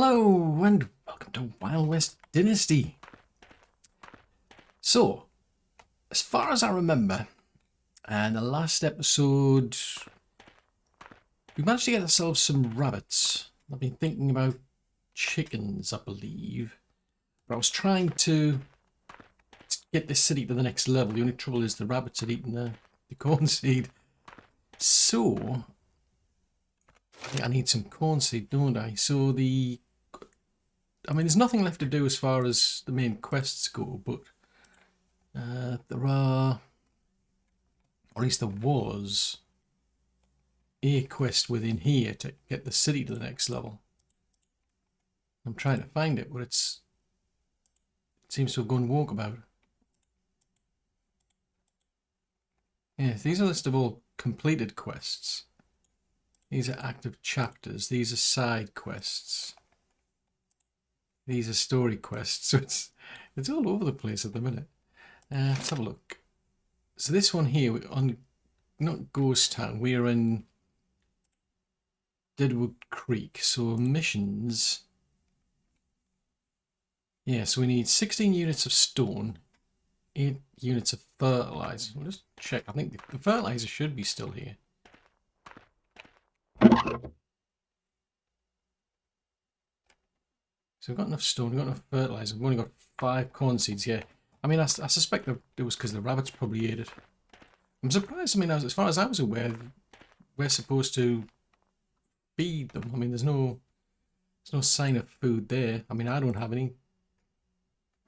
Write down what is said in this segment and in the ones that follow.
Hello and welcome to Wild West Dynasty. So, as far as I remember, in the last episode, we managed to get ourselves some rabbits. I've been thinking about chickens, I believe. But I was trying to get this city to the next level. The only trouble is the rabbits had eaten the corn seed. So, I think I need some corn seed, don't I? So there's nothing left to do as far as the main quests go, but there are, or at least there was, a quest within here to get the city to the next level. I'm trying to find it, but it seems to have gone walkabout. Yeah, these are a list of all completed quests. These are active chapters. These are side quests. These are story quests. So it's all over the place at the minute. Let's have a look. So this one here, we're on not Ghost Town. We are in Deadwood Creek. So missions. Yeah, so we need 16 units of stone, 8 units of fertilizer. We'll just check. I think the fertilizer should be still here. So we've got enough stone, we've got enough fertilizer, we've only got 5 corn seeds here. I mean, I suspect that it was because the rabbits probably ate it. I'm surprised, I mean, as far as I was aware, we're supposed to feed them. I mean, there's no sign of food there. I mean, I don't have any.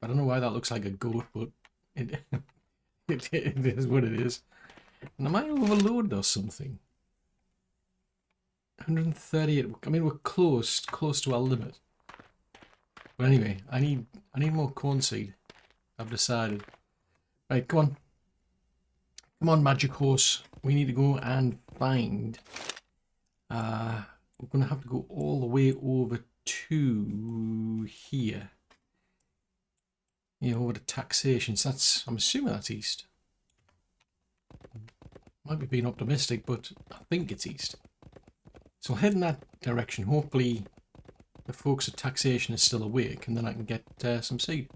I don't know why that looks like a goat, but it is what it is. And am I overloaded or something? 138. I mean, we're close to our limit. But anyway, I need more corn seed. I've decided. Right, come on. Come on, magic horse. We need to go and find. We're going to have to go all the way over to here. Yeah, over to taxation. So that's, I'm assuming that's east. Might be being optimistic, but I think it's east. So I'll head in that direction. Hopefully the folks at taxation are still awake, and then I can get some seed.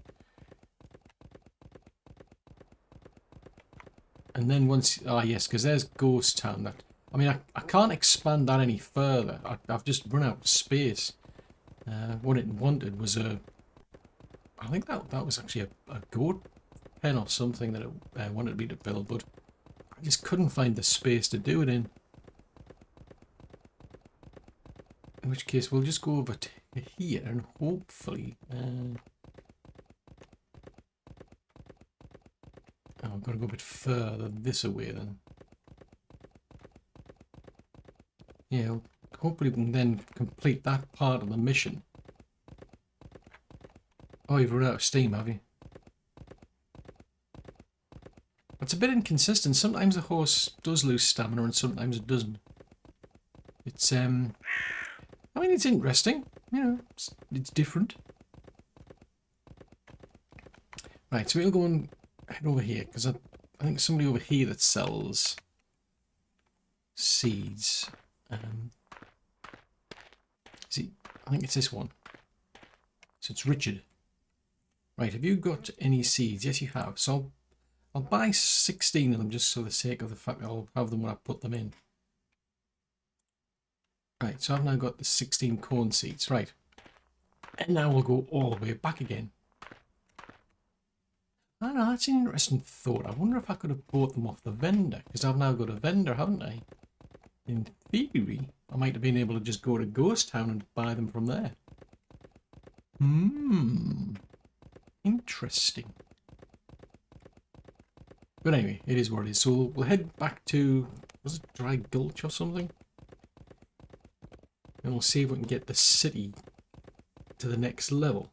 And then once, yes, because there's Ghost Town. That, I mean, I can't expand that any further. I've just run out of space. What it wanted was I think that was actually a goat pen or something that it wanted me to build, but I just couldn't find the space to do it in. In which case, we'll just go over to here and hopefully... I've got to go a bit further this way then. Yeah, hopefully we can then complete that part of the mission. Oh, you've run out of steam, have you? It's a bit inconsistent. Sometimes the horse does lose stamina and sometimes it doesn't. It's, I mean, it's interesting. You know, it's different. Right, so we'll go and head over here, because I think somebody over here that sells seeds. See, I think it's this one. So it's Richard. Right, have you got any seeds? Yes, you have. So I'll buy 16 of them just for the sake of the fact that I'll have them when I put them in. Right, so I've now got the 16 corn seeds. Right. And now we'll go all the way back again. I don't know, that's an interesting thought. I wonder if I could have bought them off the vendor, because I've now got a vendor, haven't I? In theory, I might have been able to just go to Ghost Town and buy them from there. Interesting. But anyway, it is what it is. So we'll head back to, was it Dry Gulch or something? And we'll see if we can get the city to the next level.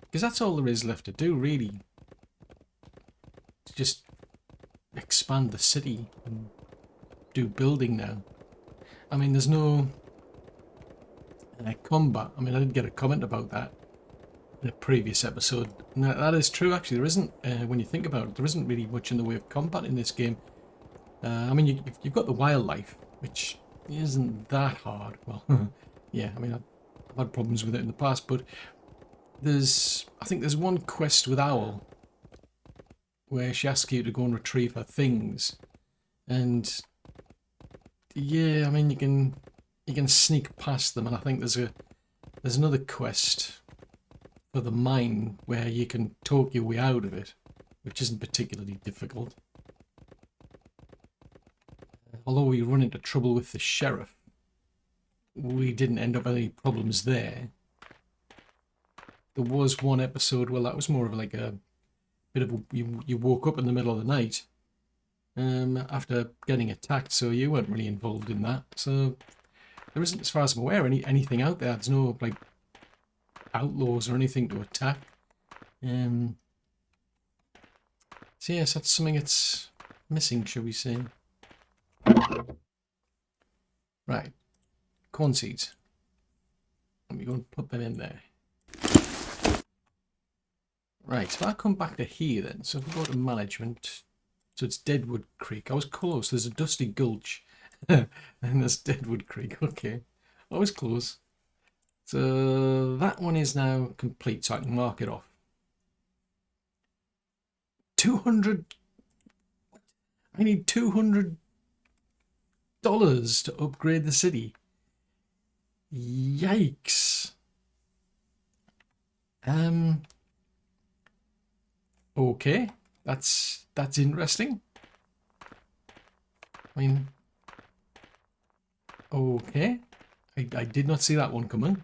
Because that's all there is left to do, really. To just expand the city and do building now. I mean, there's no combat. I mean, I did get a comment about that in a previous episode. And that is true, actually. There isn't, when you think about it, there isn't really much in the way of combat in this game. I mean, you've got the wildlife, which isn't that hard. Well, yeah, I mean, I've had problems with it in the past, but I think there's one quest with Owl where she asks you to go and retrieve her things, and yeah, I mean you can sneak past them, and I think there's another quest for the mine where you can talk your way out of it, which isn't particularly difficult. Although we run into trouble with the sheriff, we didn't end up with any problems there. There was one episode, well, that was more of like a bit of you woke up in the middle of the night after getting attacked, so you weren't really involved in that. So there isn't, as far as I'm aware, anything out there. There's no like outlaws or anything to attack. So yes, that's something that's missing, shall we say. Right, corn seeds. Let me go and put them in there. Right, so I come back to here then. So if we go to management, so it's Deadwood Creek. I was close. There's a Dusty Gulch, and there's Deadwood Creek. Okay, I was close. So that one is now complete, so I can mark it off. 200. I need $200 to upgrade the city. Yikes. Okay, that's interesting. I mean, okay, I did not see that one coming.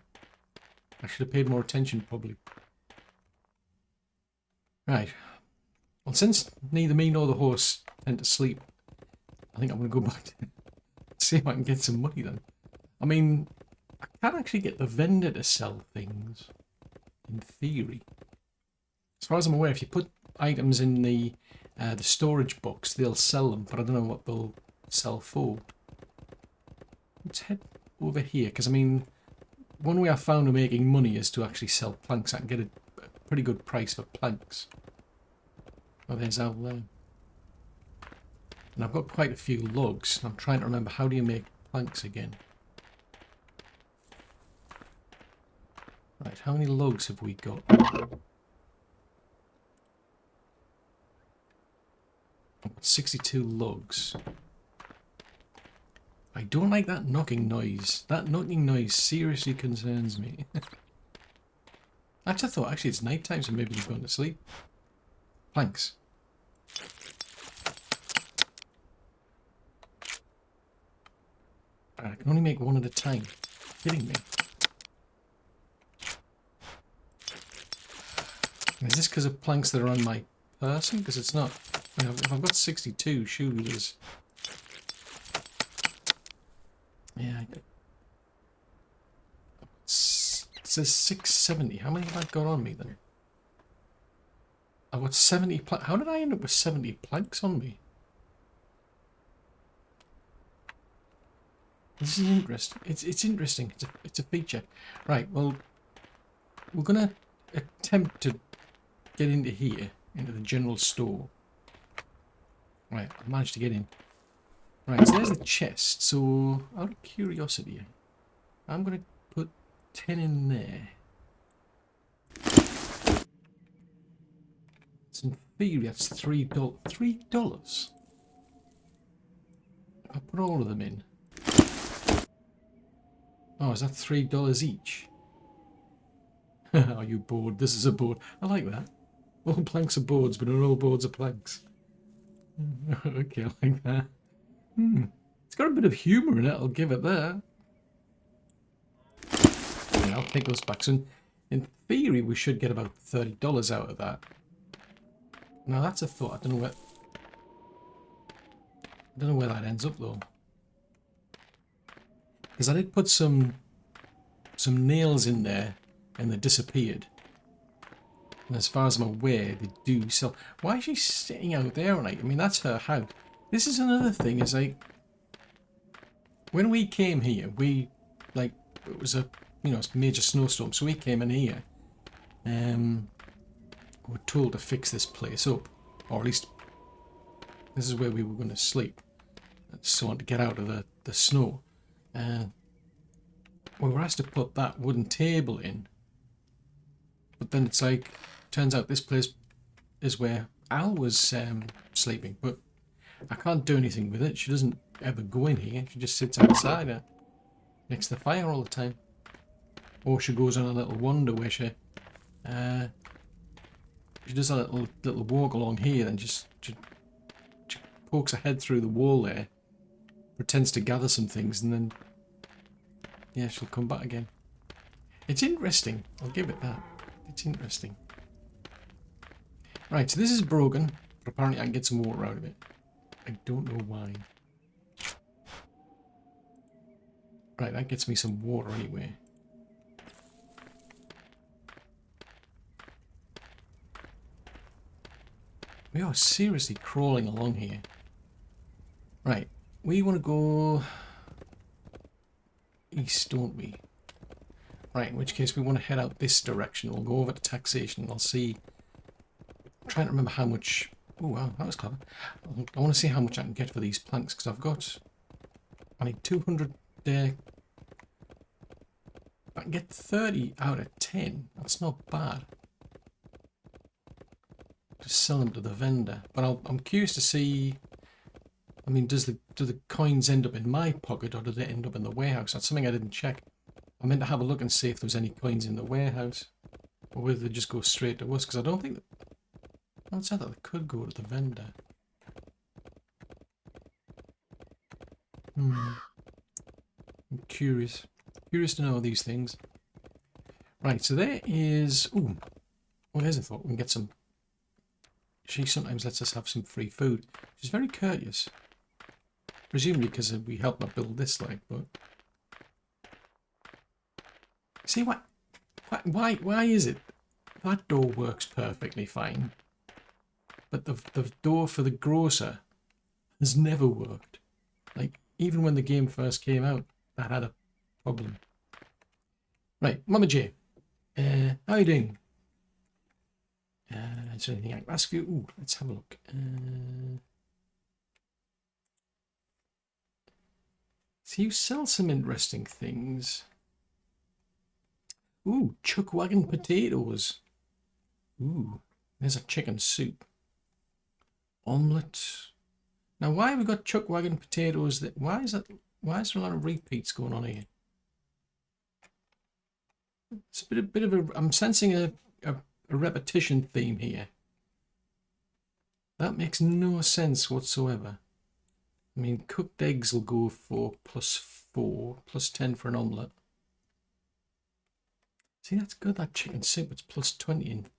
I should have paid more attention, probably. Right. Well, since neither me nor the horse tend to sleep, I think I'm going to go back to see if I can get some money then. I mean, I can actually get the vendor to sell things, in theory. As far as I'm aware, if you put items in the storage box, they'll sell them, but I don't know what they'll sell for. Let's head over here, because I mean, one way I found of making money is to actually sell planks. I can get a pretty good price for planks. Oh, there's Owl there. And I've got quite a few logs. I'm trying to remember, how do you make planks again? Right, how many logs have we got? 62 logs. I don't like that knocking noise. That knocking noise seriously concerns me. Actually, I thought it's night time, so maybe you've gone to sleep. Planks. I can only make one at a time. Kidding me. Is this because of planks that are on my person? Because it's not. I mean, if I've got 62, surely there's. Yeah. It says 670. How many have I got on me then? I've got 70 planks. How did I end up with 70 planks on me? This is interesting. It's interesting. It's a feature. Right, well, we're going to attempt to get into here, into the general store. Right, I managed to get in. Right, so there's the chest. So, out of curiosity, I'm going to put 10 in there. So in theory, that's $3. $3? I'll put all of them in. Oh, is that $3 each? Are you bored? This is a board. I like that. All planks are boards, but not all boards are planks. Okay, I like that. It's got a bit of humour in it, I'll give it that. Yeah, I'll take those back. So in theory, we should get about $30 out of that. Now that's a thought. I don't know where that ends up though. Because I did put some nails in there and they disappeared. And as far as I'm aware, they do sell. Why is she sitting out there all night? I mean, that's her house. This is another thing, is like, when we came here, it was a, major snowstorm, so we came in here. We're told to fix this place up, or at least this is where we were going to sleep. So on to get out of the snow. we were asked to put that wooden table in, but then it's like, turns out this place is where Al was sleeping, but I can't do anything with it. She doesn't ever go in here. She just sits outside next to the fire all the time. Or she goes on a little wander where she does a little walk along here and just she pokes her head through the wall there, pretends to gather some things, and then yeah, she'll come back again. It's interesting. I'll give it that. It's interesting. Right, so this is broken, but apparently I can get some water out of it. I don't know why. Right, that gets me some water anyway. We are seriously crawling along here. Right, we want to go east, don't we? Right, in which case we want to head out this direction. We'll go over to taxation and I'll see. I'm trying to remember how much. Oh, wow, that was clever. I want to see how much I can get for these planks because I've got. I need 200. I can get 30 out of 10. That's not bad. Just sell them to the vendor. But I'm curious to see. I mean, do the coins end up in my pocket or do they end up in the warehouse? That's something I didn't check. I meant to have a look and see if there's any coins in the warehouse, or whether they just go straight to us. Because I don't think that. Well, it said that they could go to the vendor. I'm curious. Curious to know these things. Right, so there is. Ooh. Well, there's a thought. We can get some. She sometimes lets us have some free food. She's very courteous. Presumably because we helped her build this, like, but. See what? Why is it? That door works perfectly fine. But the door for the grocer has never worked. Like, even when the game first came out, that had a problem. Right, Mama J. How are you doing? Is there anything I can ask you? Ooh, let's have a look. So you sell some interesting things. Ooh, chuck wagon potatoes. Ooh, there's a chicken soup. Omelette. Now, why have we got chuck wagon potatoes? Why is there a lot of repeats going on here? It's a bit of a. I'm sensing a repetition theme here. That makes no sense whatsoever. I mean, cooked eggs will go for +4, +10 for an omelette. See, that's good, that chicken soup. It's +20 and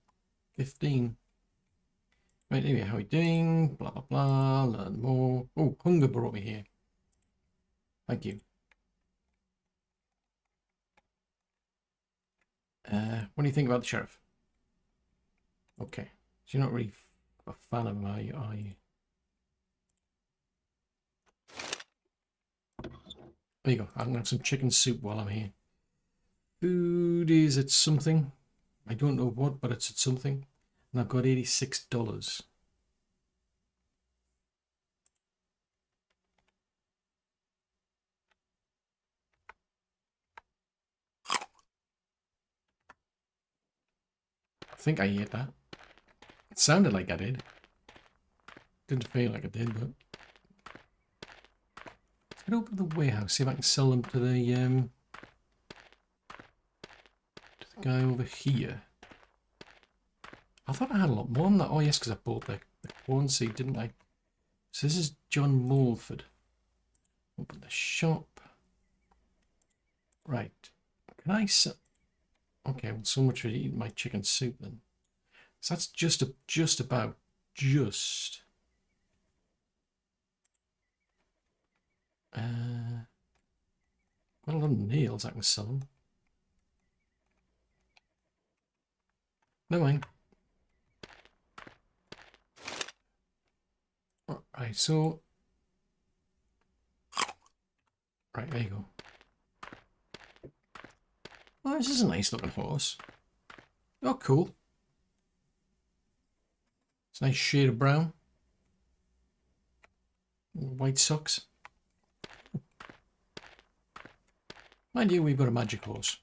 15. Right, anyway, how are we doing? Blah, blah, blah. Learn more. Oh, hunger brought me here. Thank you. What do you think about the sheriff? Okay. So you're not really a fan of him, are you? There you go. I'm going to have some chicken soup while I'm here. Food is at something. I don't know what, but it's at something. And I've got $86. I think I ate that. It sounded like I did. Didn't feel like I did, but... Let's get over to the warehouse, see if I can sell them to the guy over here. I thought I had a lot more than that. Oh yes, because I bought the corn seed, didn't I? So this is John Mulford. Open the shop. Right. Can I sell... Okay, well, so much for eating my chicken soup then. So that's just about quite a lot of nails I can sell them. No mind. Right, so... Right, there you go. Oh, this is a nice looking horse. Oh, cool. It's a nice shade of brown. White socks. Mind you, we've got a magic horse.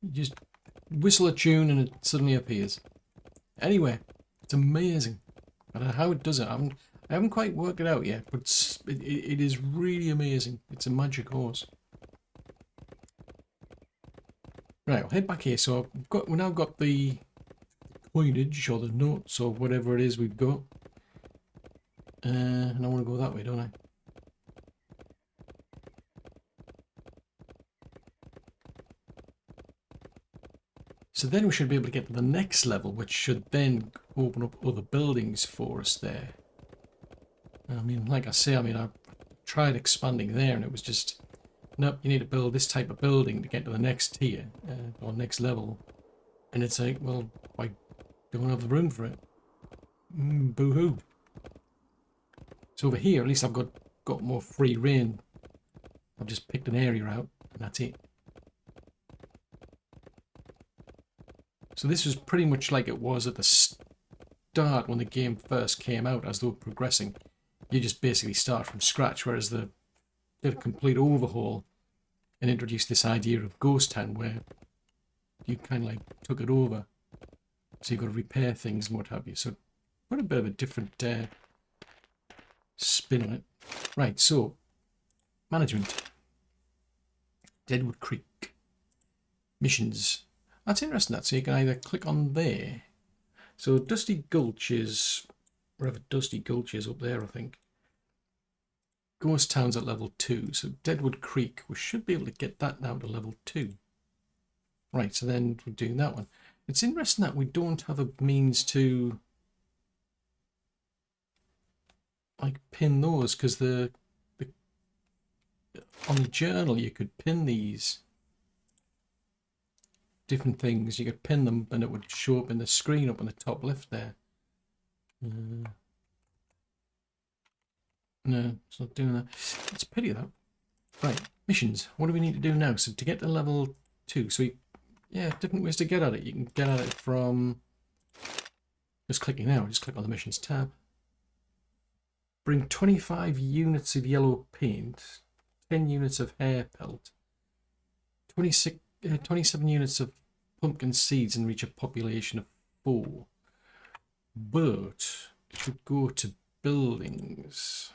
You just whistle a tune and it suddenly appears. Anyway, it's amazing. I don't know how it does it. I haven't quite worked it out yet, but it is really amazing. It's a magic horse. Right, I'll head back here. So we've now got the coinage or the notes or whatever it is we've got. And I want to go that way, don't I? So then we should be able to get to the next level, which should then open up other buildings for us there. I mean, like I say, I tried expanding there and it was just, nope, you need to build this type of building to get to the next tier or next level. And it's like, well, I don't have the room for it. Boo-hoo. So over here, at least I've got more free reign. I've just picked an area out and that's it. So this was pretty much like it was at the start when the game first came out, as though progressing. You just basically start from scratch, whereas they did a complete overhaul and introduced this idea of Ghost Town where you kind of like took it over. So you've got to repair things and what have you. So quite a bit of a different spin on it. Right, so management. Deadwood Creek. Missions. That's interesting, that. So you can either click on there. So Dusty Gulch is, wherever Dusty Gulch is up there, I think. Ghost Town's at level 2. So Deadwood Creek, we should be able to get that now to level 2. Right, so then we're doing that one. It's interesting that we don't have a means to like pin those, because on the journal you could pin these different things. You could pin them and it would show up in the screen up on the top left there. No, it's not doing that. It's a pity that. Right, missions. What do we need to do now? So to get to level 2, so yeah, different ways to get at it. You can get at it from just clicking now. Just click on the missions tab. Bring 25 units of yellow paint, 10 units of hair pelt, 27 units of pumpkin seeds and reach a population of 4. But if we go to buildings,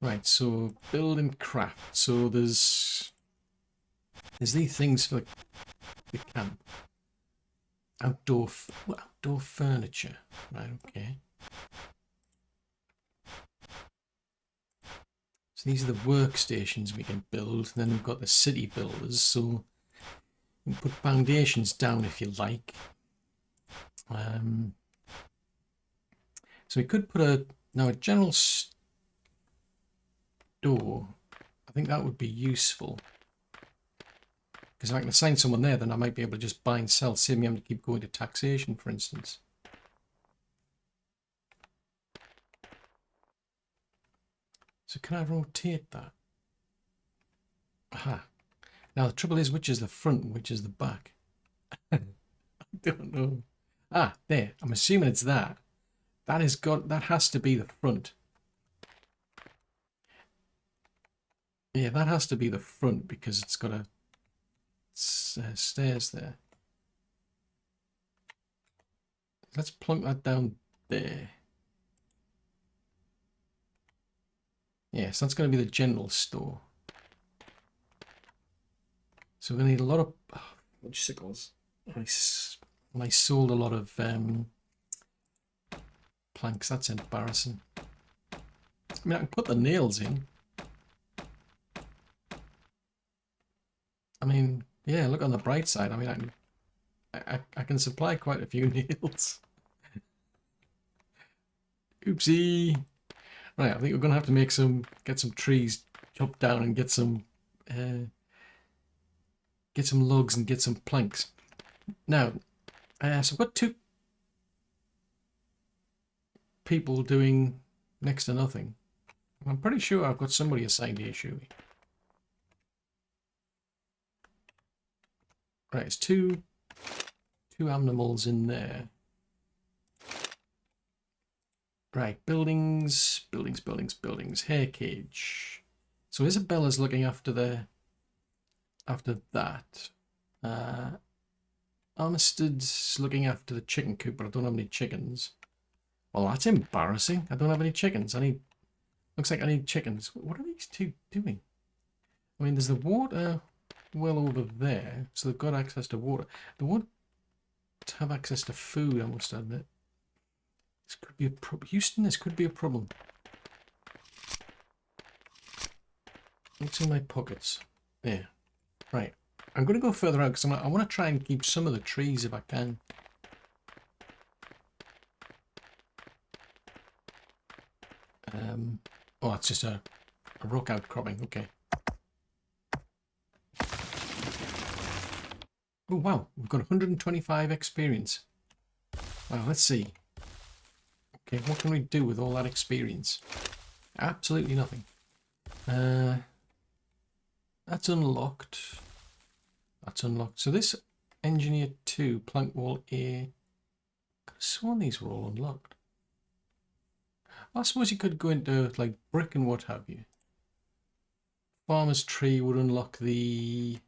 right, so build and craft. So there's these things for the camp. Outdoor furniture. Right, okay. So these are the workstations we can build. Then we've got the city builders, so you can put foundations down if you like. So we could put a general store. I think that would be useful, because if I can assign someone there, then I might be able to just buy and sell, save me having to keep going to taxation, for instance. So can I rotate that? Aha. Now the trouble is, which is the front and which is the back? I don't know. Ah, there. I'm assuming it's that. That has to be the front. Yeah, that has to be the front because it's got a stairs there. Let's plunk that down there. Yeah, so that's going to be the general store. So we're going to need a lot of sickles. I sold a lot of planks. That's embarrassing. I mean, I can put the nails in. I mean, yeah, look on the bright side. I mean, I can supply quite a few nails. Oopsie. Right, I think we're going to have to get some trees chopped down and get some logs and get some planks. Now, so I've got 2 people doing next to nothing. I'm pretty sure I've got somebody assigned to ASUS. Right, it's two animals in there. Right, buildings, buildings, buildings, buildings. Hair cage. So Isabella's looking after that. Armistead's looking after the chicken coop, but I don't have any chickens. Well, that's embarrassing. I don't have any chickens. Looks like I need chickens. What are these two doing? I mean, there's the water well over there, so they've got access to water. They won't have access to food, I must admit. This could be a problem. Houston, this could be a problem. What's in my pockets? There. Right. I'm going to go further out because I want to try and keep some of the trees if I can. Oh, it's just a rock outcropping. Okay. Oh, wow. We've got 125 experience. Wow, let's see. Okay, what can we do with all that experience? Absolutely nothing. That's unlocked. That's unlocked. So this Engineer 2, Plank Wall A, I could have sworn these were all unlocked. I suppose you could go into like brick and what have you. Farmer's Tree would unlock the...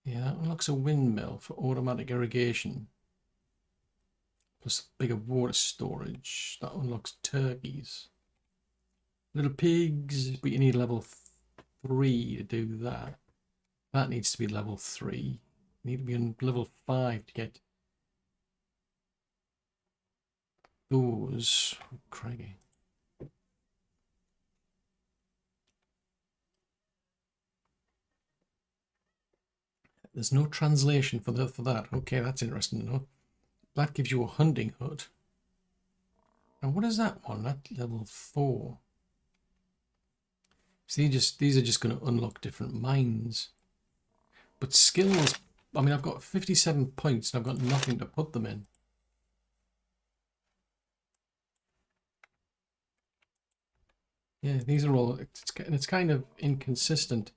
Yeah, that unlocks a windmill for automatic irrigation. Plus bigger water storage. That unlocks turkeys. Little pigs, but you need level 3 to do that. That needs to be level 3. You need to be on level 5 to get those. Oh, craggy. There's no translation for that. Okay, that's interesting to know. That gives you a hunting hut. And what is that one? That's level 4. See, these are just going to unlock different mines. But skills, I mean, I've got 57 points and I've got nothing to put them in. Yeah, these are all, it's kind of inconsistent.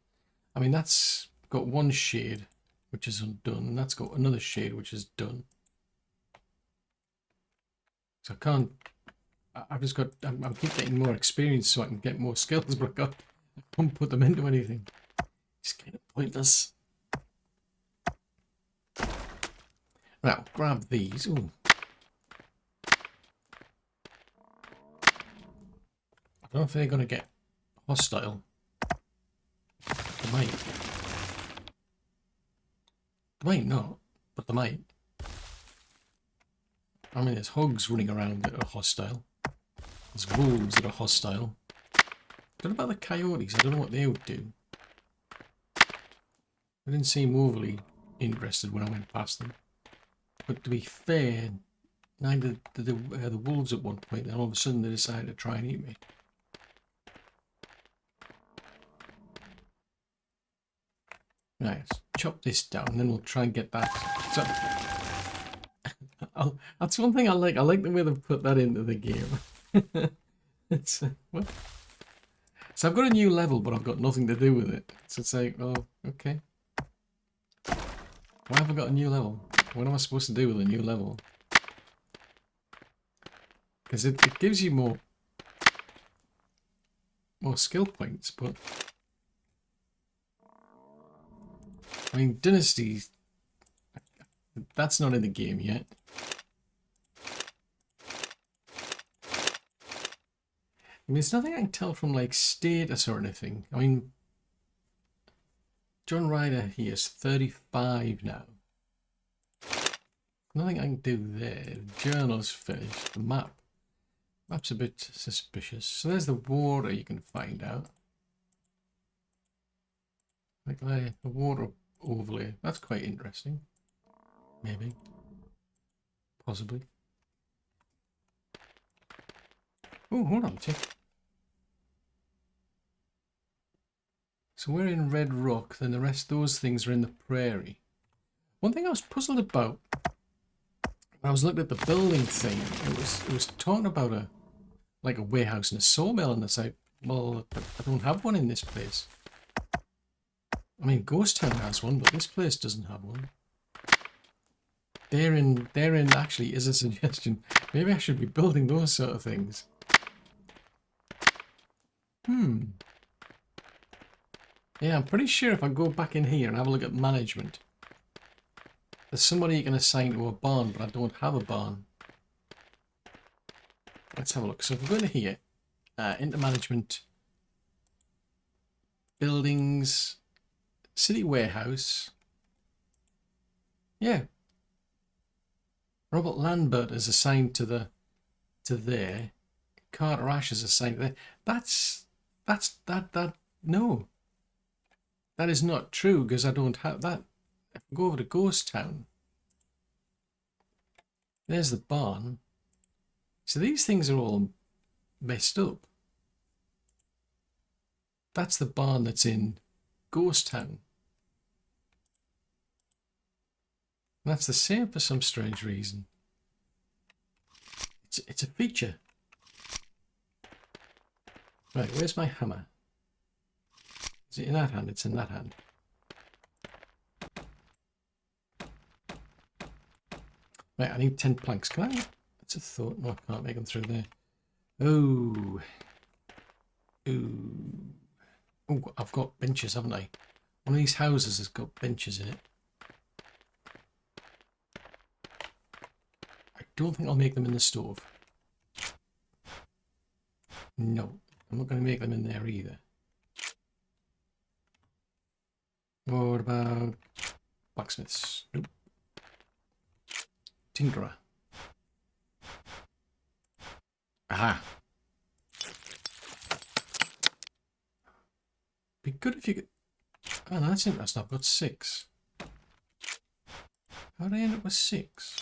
I mean, that's got one shade, which is undone, and that's got another shade, which is done. So I can't, I've just got, I'm keep getting more experience so I can get more skills, but I can't put them into anything. It's kind of pointless. Now, grab these. Ooh. I don't know if they're going to get hostile. They might. They might not, but they might. I mean, there's hogs running around that are hostile. There's wolves that are hostile. What about the coyotes? I don't know what they would do. They didn't seem overly interested when I went past them. But to be fair, neither did the wolves at one point. Then all of a sudden they decided to try and eat me. Right, let's chop this down, and then we'll try and get that. So, that's one thing I like. I like the way they've put that into the game. It's what? So I've got a new level, but I've got nothing to do with it. So it's like, oh, okay. Why have I got a new level? What am I supposed to do with a new level? Because it gives you more skill points, but I mean, Dynasty, that's not in the game yet. I mean, there's nothing I can tell from like status or anything. I mean, John Ryder here is 35 now. Nothing I can do there. The journal's finished. The map's a bit suspicious. So there's the water you can find out. Like the water overlay. That's quite interesting. Maybe. Possibly. Oh, hold on, check. So we're in Red Rock, then the rest of those things are in the prairie. One thing I was puzzled about when I was looking at the building thing, it was talking about a warehouse and a sawmill, and it's like, well, I don't have one in this place. I mean, Ghost Town has one, but this place doesn't have one. therein actually is a suggestion. Maybe I should be building those sort of things. Yeah, I'm pretty sure if I go back in here and have a look at management, there's somebody you can assign to a barn, but I don't have a barn. Let's have a look. So if we go into here, into management, buildings, city warehouse. Yeah. Robert Lambert is assigned to there. Carter Ash is assigned to there. No. That is not true because I don't have that. If I go over to Ghost Town, there's the barn. So these things are all messed up. That's the barn that's in Ghost Town. And that's the same for some strange reason. It's a feature. Right, where's my hammer? Is it in that hand? It's in that hand. Right, I need 10 planks. Can I? That's a thought. No, I can't make them through there. Oh. Ooh. Oh, I've got benches, haven't I? One of these houses has got benches in it. I don't think I'll make them in the stove. No, I'm not going to make them in there either. What about blacksmiths? Nope. Tinkerer. Aha. Be good if you could. Oh, that's interesting. I've got 6. How did I end up with 6?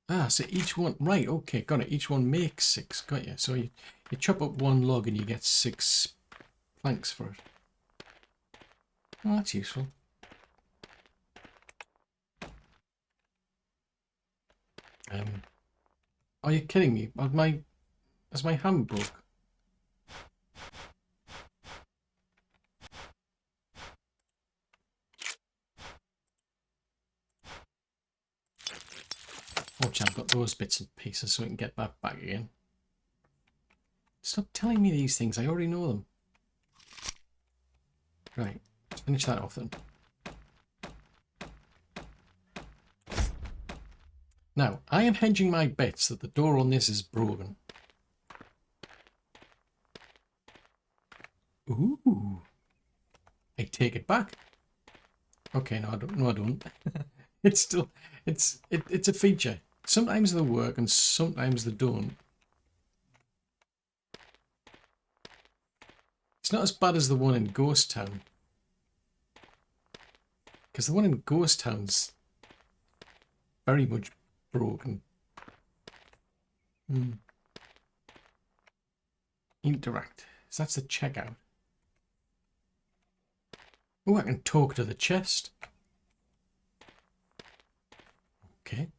Ah, so each one, right, okay, got it. Each one makes 6, got you. So you chop up one log and you get 6 planks for it. Oh, that's useful. Are you kidding me? Has my hand broke? Watch, I've got those bits and pieces so we can get that back again. Stop telling me these things, I already know them. Right, let's finish that off then. Now, I am hedging my bets that the door on this is broken. Ooh. I take it back. Okay, no, I don't. No, I don't. It's still, it's a feature. Sometimes they work and sometimes they don't. It's not as bad as the one in Ghost Town. Because the one in Ghost Town's very much broken. Interact. So that's the checkout. Oh, I can talk to the chest. Okay.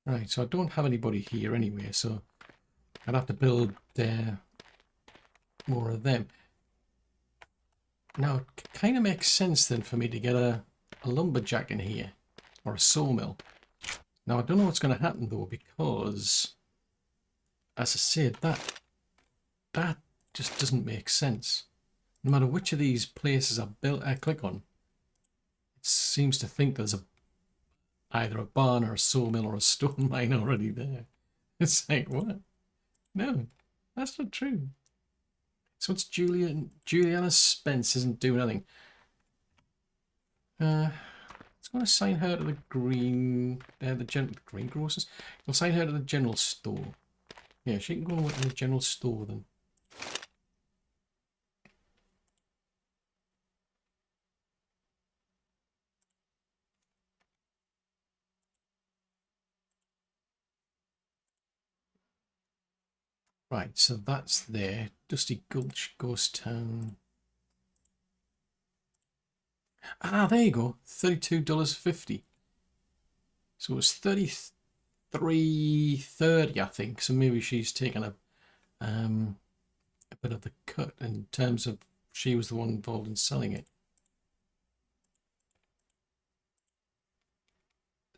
Right, so I don't have anybody here anyway, so I'd have to build more of them. Now, it kind of makes sense then for me to get a lumberjack in here, or a sawmill. Now, I don't know what's going to happen though, because, as I said, that just doesn't make sense. No matter which of these places I click on, it seems to think there's either a barn or a sawmill or a stone mine already there. It's like, what? No, that's not true. So it's Juliana Spence isn't doing anything. Let's go assign her to the greengrocers. We'll assign her to the general store. Yeah, she can go and work in the general store then. Right, so that's there. Dusty Gulch, Ghost Town. Ah, there you go. $32.50. So it was $33.30, I think. So maybe she's taken a bit of the cut in terms of she was the one involved in selling it.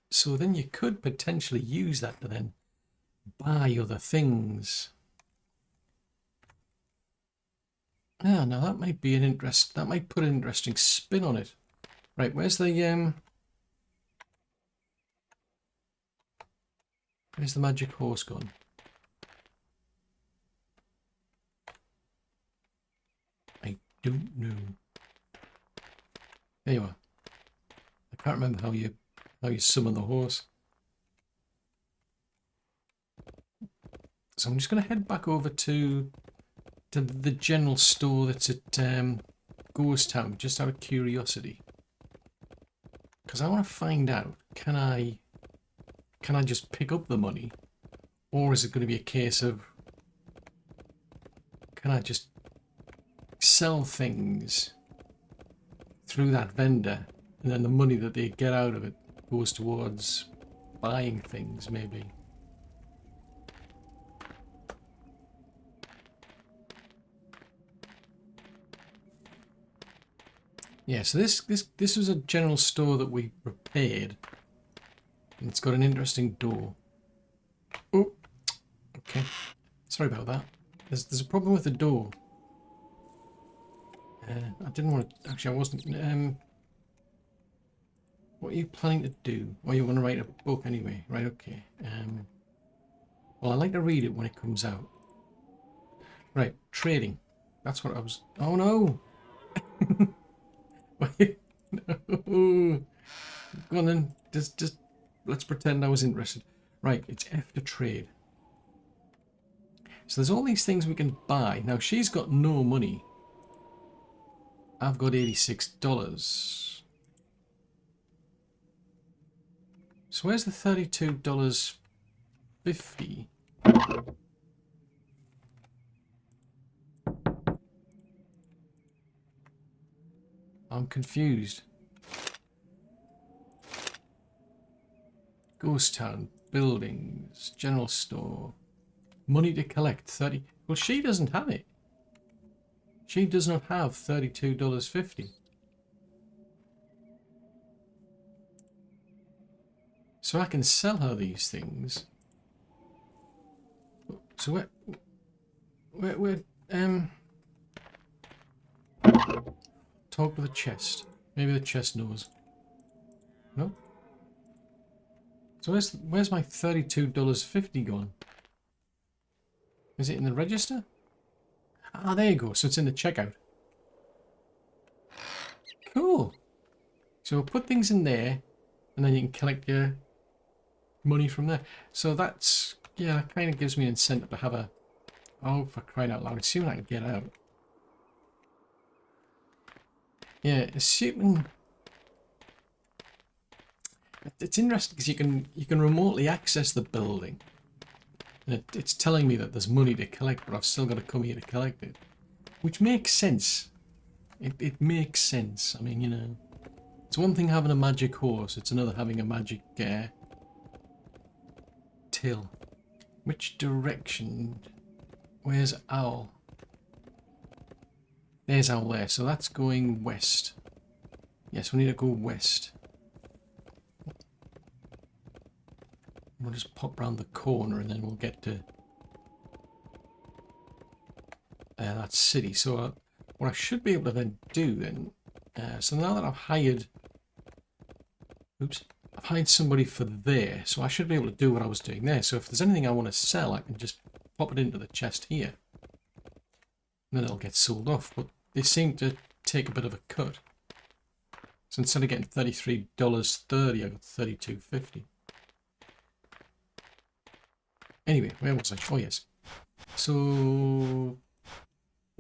So then you could potentially use that to then buy other things. Yeah, now that might be an interest. That might put an interesting spin on it. Right, where's the magic horse gone? I don't know. There you are. I can't remember how you summon the horse. So I'm just going to head back over to the general store that's at Ghost Town, just out of curiosity, because I want to find out, can I just pick up the money, or is it going to be a case of, can I just sell things through that vendor, and then the money that they get out of it goes towards buying things, maybe. Yeah, so this was a general store that we repaired, and it's got an interesting door. Oh, okay. Sorry about that. There's a problem with the door. I didn't want to. Actually, I wasn't. What are you planning to do? Or you want to write a book anyway? Right. Okay. Well, I like to read it when it comes out. Right. Trading. That's what I was. Oh no. No. Go on then. Just let's pretend I was interested. Right, it's F to trade. So there's all these things we can buy. Now she's got no money. I've got $86. So where's the $32.50? I'm confused. Ghost Town, buildings, general store, money to collect, 30. Well, she doesn't have it. She does not have $32.50. So I can sell her these things. So where talk to the chest. Maybe the chest knows. No? So where's my $32.50 gone? Is it in the register? Ah, there you go. So it's in the checkout. Cool. So we'll put things in there, and then you can collect your money from there. So that's, yeah, that kind of gives me an incentive to have a, oh, for crying out loud, see what I can get out. Yeah, assuming it's interesting because you can remotely access the building, and it's telling me that there's money to collect, but I've still got to come here to collect it, which makes sense. It makes sense. I mean, you know, it's one thing having a magic horse, it's another having a magic till. Which direction? Where's Owl? There's Owl there, so that's going west. Yes, we need to go west. We'll just pop round the corner and then we'll get to that city. So what I should be able to then do then, so now that I've hired, I've hired somebody for there, so I should be able to do what I was doing there. So if there's anything I want to sell, I can just pop it into the chest here, and then it'll get sold off. But they seem to take a bit of a cut. So instead of getting $33.30, I got $32.50. Anyway, where was I? Oh yes. So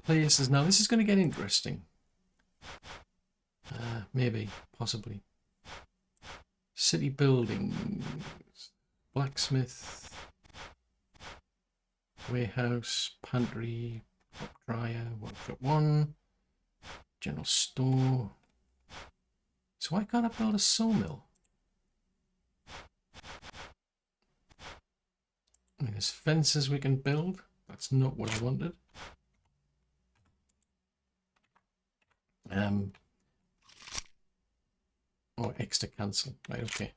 places. Now this is going to get interesting. Maybe, possibly. City buildings, blacksmith, warehouse, pantry, hot dryer, workshop 1, general store. So why can't I build a sawmill? I mean, there's fences we can build. That's not what I wanted. Oh, X to cancel. Right, okay.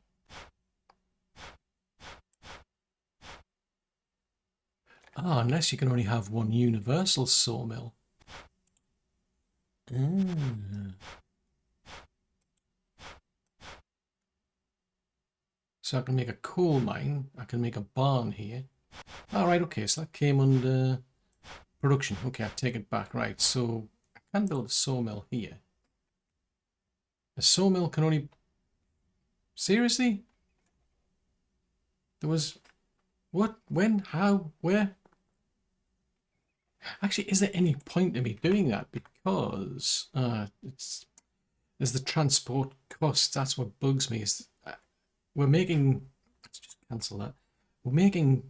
Ah, unless you can only have one universal sawmill. So I can make a coal mine. I can make a barn here. All right, okay, so that came under production. Okay, I take it back. Right, so I can build a sawmill here. A sawmill can only... Seriously? There was... What? When? How? Where? Actually, is there any point in me doing that? Because there's the transport cost. That's what bugs me. Is we're making... Let's just cancel that. We're making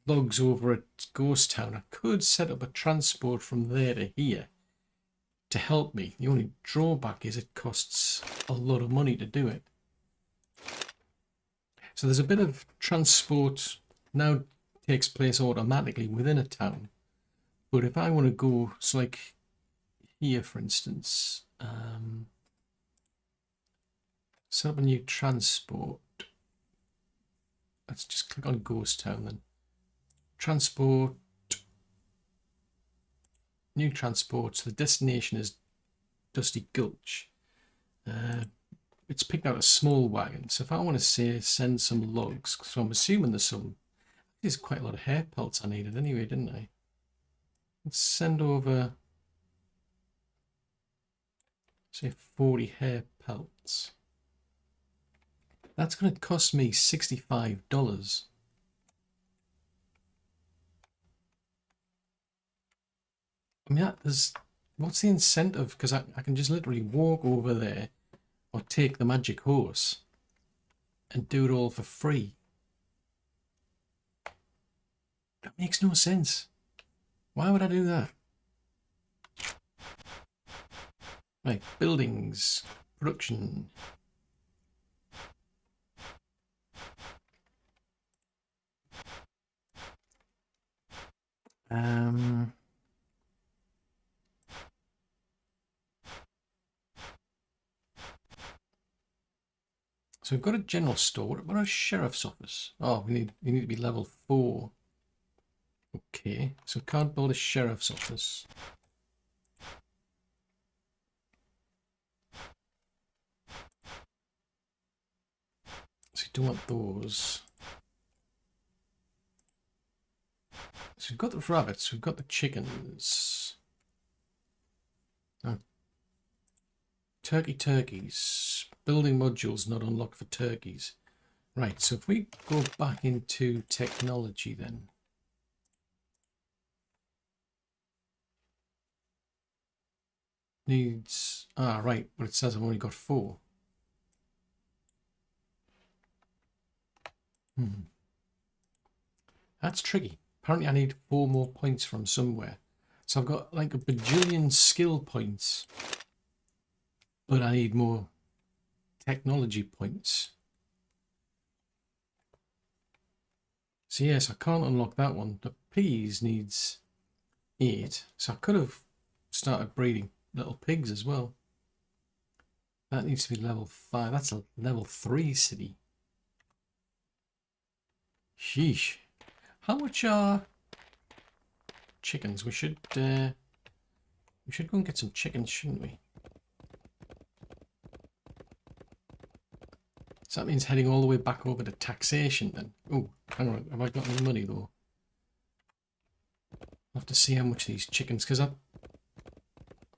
logs over at Ghost Town. I could set up a transport from there to here to help me. The only drawback is it costs a lot of money to do it. So there's a bit of transport now takes place automatically within a town. But if I want to go, so like here for instance, set up a new transport. Let's just click on Ghost Town then. Transport, new transport. So the destination is Dusty Gulch. It's picked out a small wagon. So if I want to say send some logs, so I'm assuming there's quite a lot of hair pelts I needed anyway, didn't I? Let's send over, say 40 hair pelts. That's going to cost me $65. I mean, what's the incentive? Because I can just literally walk over there or take the magic horse and do it all for free. That makes no sense. Why would I do that? Right, buildings, production. So we've got a general store. What about a sheriff's office? Oh, we need to be level 4. Okay, so can't build a sheriff's office. So we don't want those. So we've got the rabbits, we've got the chickens. Now, turkeys. Building modules not unlocked for turkeys. Right, so if we go back into technology then. Needs, right, but it says I've only got 4. That's tricky. Apparently I need 4 more points from somewhere. So I've got like a bajillion skill points, but I need more technology points. So yes, I can't unlock that one. The peas needs 8. So I could have started breeding little pigs as well. That needs to be level 5. That's a level 3 city. Sheesh. How much are chickens? We should go and get some chickens, shouldn't we? So that means heading all the way back over to taxation then. Oh, hang on, have I got any money though? I'll have to see how much these chickens, because I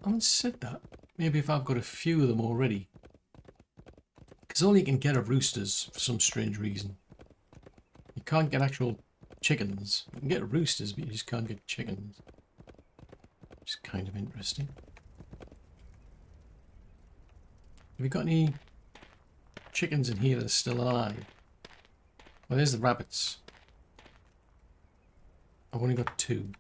haven't said that. Maybe if I've got a few of them already. Because all you can get are roosters for some strange reason. You can't get actual chickens. You can get roosters, but you just can't get chickens. Which is kind of interesting. Have you got any chickens in here that are still alive? Well, there's the rabbits. I've only got 2.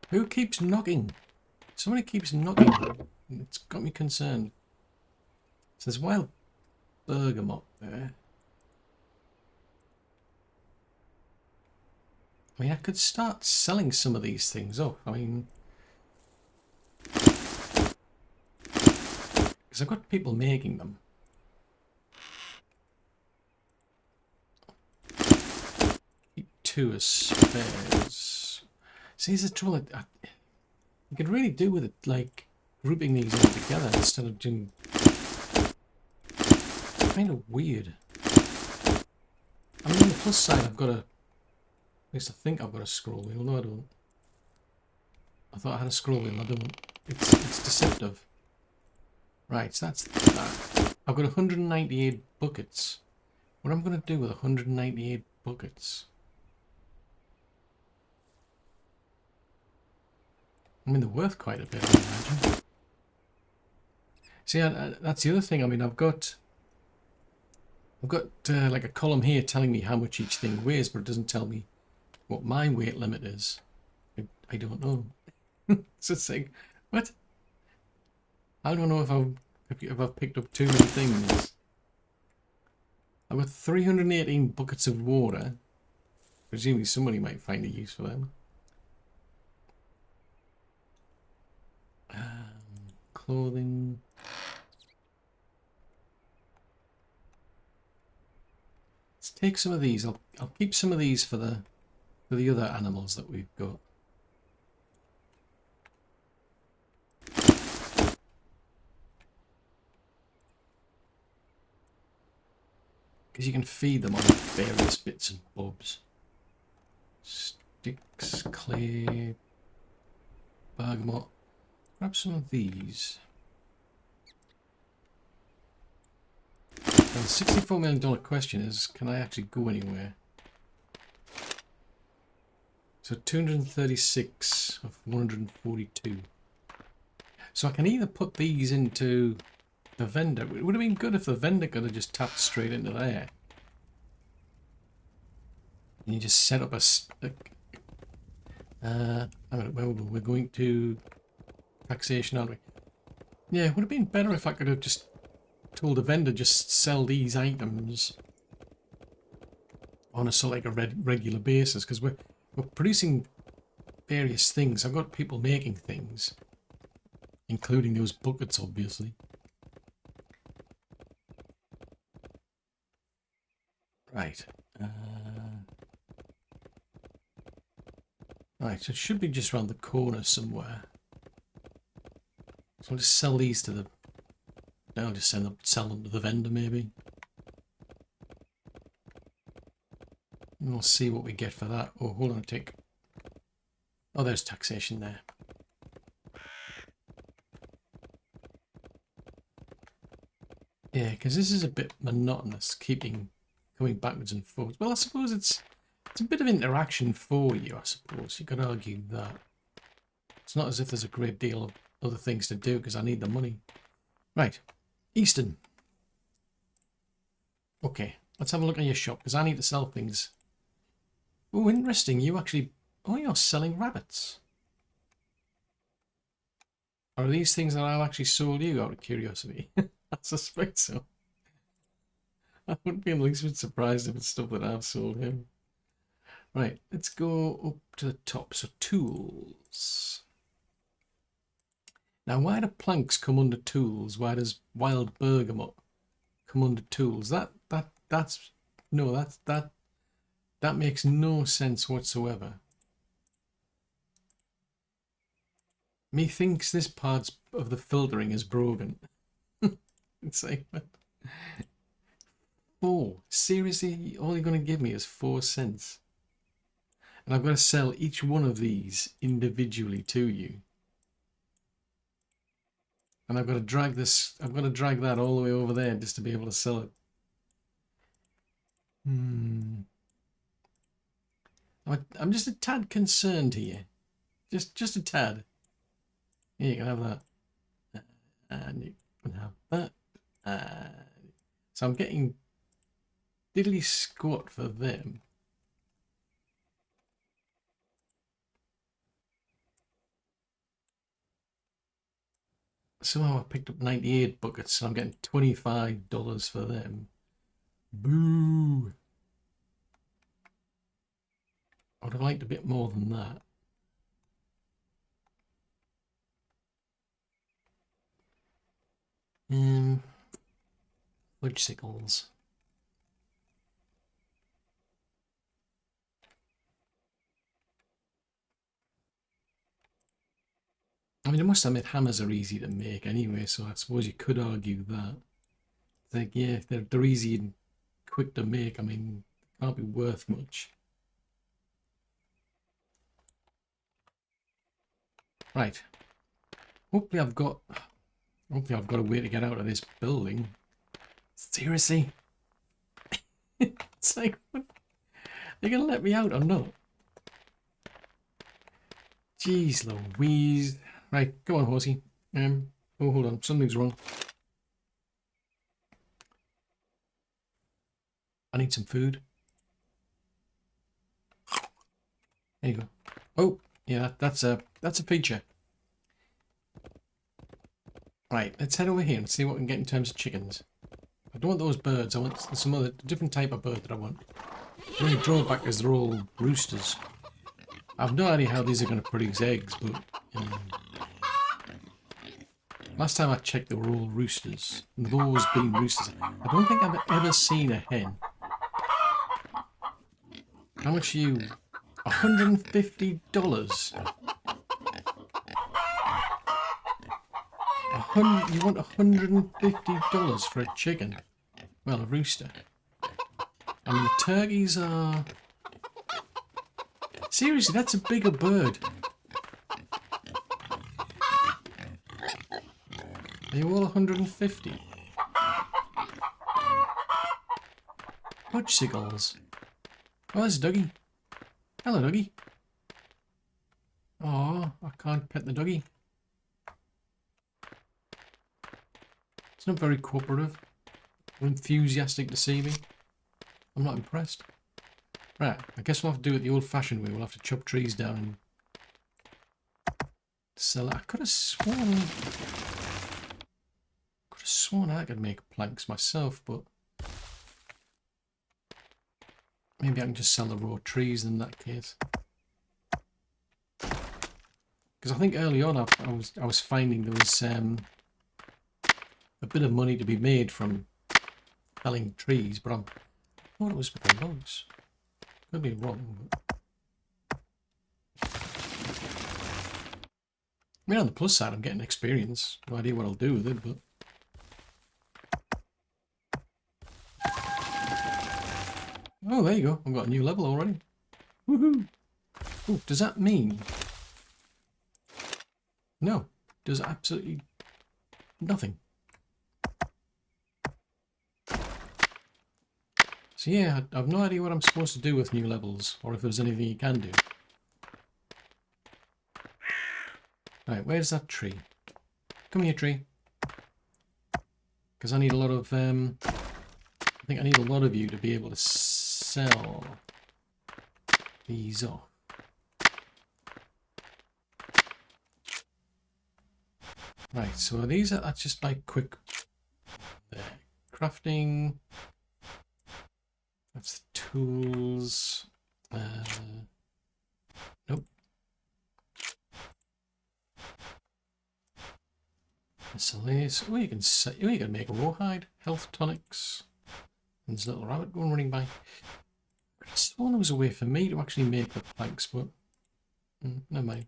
Who keeps knocking? Somebody keeps knocking. It's got me concerned. So there's wild bergamot there. I mean, I could start selling some of these things off. I mean, because I've got people making them. Keep 2 as spares. See, here's the trouble. You could really do with it, like, grouping these all together instead of doing... kind of weird. I mean, on the plus side, I've got a... At least I think I've got a scroll wheel. No, I don't. I thought I had a scroll wheel. I don't. It's deceptive. Right, so that's that. I've got 198 buckets. What am I going to do with 198 buckets? I mean, they're worth quite a bit, I imagine. See, that's the other thing. I mean, I've got like a column here telling me how much each thing weighs, but it doesn't tell me what my weight limit is. I don't know. So it's like, what? I don't know if I've picked up too many things. I've got 318 buckets of water. Presumably somebody might find a use for them. Clothing. Let's take some of these. I'll keep some of these for the other animals that we've got. Because you can feed them on various bits and bobs. Sticks, clay, bergamot. Grab some of these. Now the $64 million question is, can I actually go anywhere? So 236 of 142. So I can either put these into the vendor. It would have been good if the vendor could have just tapped straight into there. And you just set up a... we're going to taxation, aren't we? Yeah, it would have been better if I could have just told the vendor just sell these items on a sort of like a regular basis, because we're producing various things. I've got people making things, including those buckets, obviously. Right. Right, so it should be just around the corner somewhere. So I'll just sell these to the... No, I'll just sell them to the vendor, maybe. And we'll see what we get for that. Oh, hold on a tick. Oh, there's taxation there. Yeah, because this is a bit monotonous, coming backwards and forwards. Well, I suppose it's a bit of interaction for you, I suppose. You could argue that. It's not as if there's a great deal of other things to do, because I need the money. Right. Easton. Okay, let's have a look at your shop, because I need to sell things. Oh, interesting. You actually... Oh, you're selling rabbits. Are these things that I've actually sold you, out of curiosity? I suspect so. I wouldn't be in the least bit surprised if it's stuff that I've sold him. Right, let's go up to the top. So, tools. Now, why do planks come under tools? Why does wild bergamot come under tools? That makes no sense whatsoever. Methinks this part of the filtering is broken. It's like, what? 4. Seriously? All you're going to give me is 4 cents. And I've got to sell each one of these individually to you. And I've got to drag this, I've got to drag that all the way over there just to be able to sell it. I'm just a tad concerned here. Just a tad. Here, you can have that. And you can have that. So I'm getting diddly squat for them. Somehow I picked up 98 buckets and I'm getting $25 for them. Boo! I would have liked a bit more than that. Fudgesicles. I mean, I must admit, hammers are easy to make anyway, so I suppose you could argue that. It's like, yeah, they're easy and quick to make. I mean, they can't be worth much. Right. Hopefully I've got a way to get out of this building. Seriously? It's like, what? They're gonna let me out or not? Jeez Louise. Right, come on, horsey. Oh, hold on, something's wrong. I need some food. There you go. Oh, yeah, that's a feature. Right, let's head over here and see what we can get in terms of chickens. I don't want those birds. I want some other different type of bird that I want. The only drawback is they're all roosters. I've no idea how these are going to produce eggs, but last time I checked, they were all roosters. And they've always been roosters. I don't think I've ever seen a hen. How much are you? $150. You want $150 for a chicken? Well, a rooster. I mean, the turkeys are... Seriously, that's a bigger bird. Are you all 150? Fudgesicles. Oh, there's Dougie. Hello, Dougie. Oh, I can't pet the Dougie. It's not very cooperative or enthusiastic to see me. I'm not impressed. Right, I guess we'll have to do it the old-fashioned way. We'll have to chop trees down and sell it. I could have sworn I could make planks myself, but maybe I can just sell the raw trees in that case. Because I think early on I was finding there was a bit of money to be made from felling trees, but I thought it was with the logs. Could be wrong. But... I mean, on the plus side, I'm getting experience. No idea what I'll do with it, but... Oh, there you go. I've got a new level already. Woohoo! Oh, does that mean... No. Does absolutely nothing. So yeah, I've no idea what I'm supposed to do with new levels, or if there's anything you can do. Right, where's that tree? Come here, tree. Because I need a lot of, I think I need a lot of you to be able to sell these off. Right, so these are just like quick crafting. That's the tools. Nope. Miscellaneous. Oh, you can make rawhide, health tonics. And there's a little rabbit going running by. I thought there was a way for me to actually make the planks, but never mind.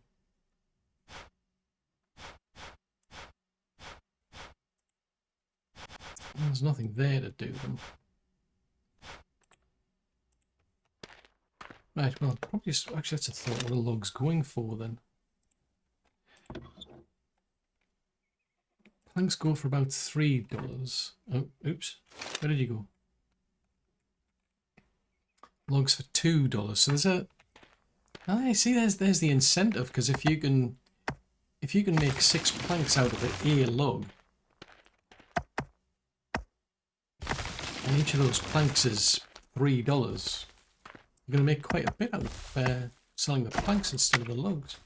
There's nothing there to do them. Right, well, probably just, actually that's a thought. What are logs going for then? Planks go for about $3. Oh, oops. Where did you go? Logs for $2. So there's a... I see. There's the incentive, because if you can make 6 planks out of a log, and each of those planks is $3, you're going to make quite a bit out of selling the planks instead of the logs.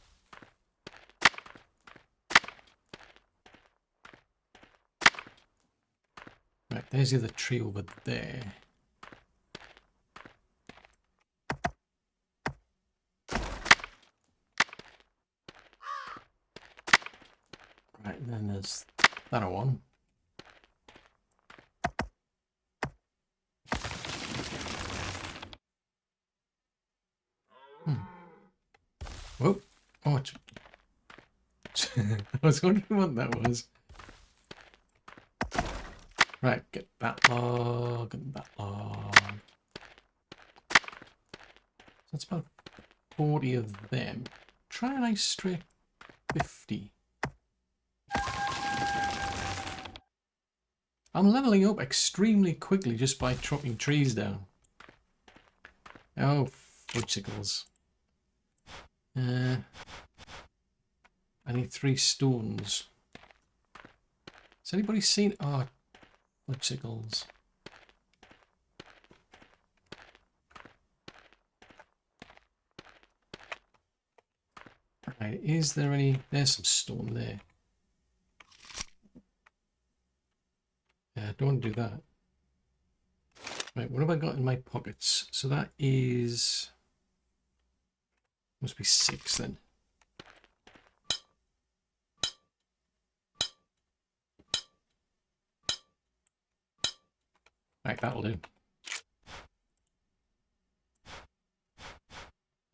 Right, there's the other tree over there. Right, and then there's that one. Whoa. Oh, I was wondering what that was. Right, get that log and that log. That's about 40 of them. Try a nice straight 50. I'm leveling up extremely quickly just by chopping trees down. Oh, fudgesicles. I need 3 stones. Has anybody seen... Oh, fudgesicles. Right, is there any... There's some stone there. Yeah, I don't want to do that. Right, what have I got in my pockets? So that is... Must be 6 then. Right, that'll do.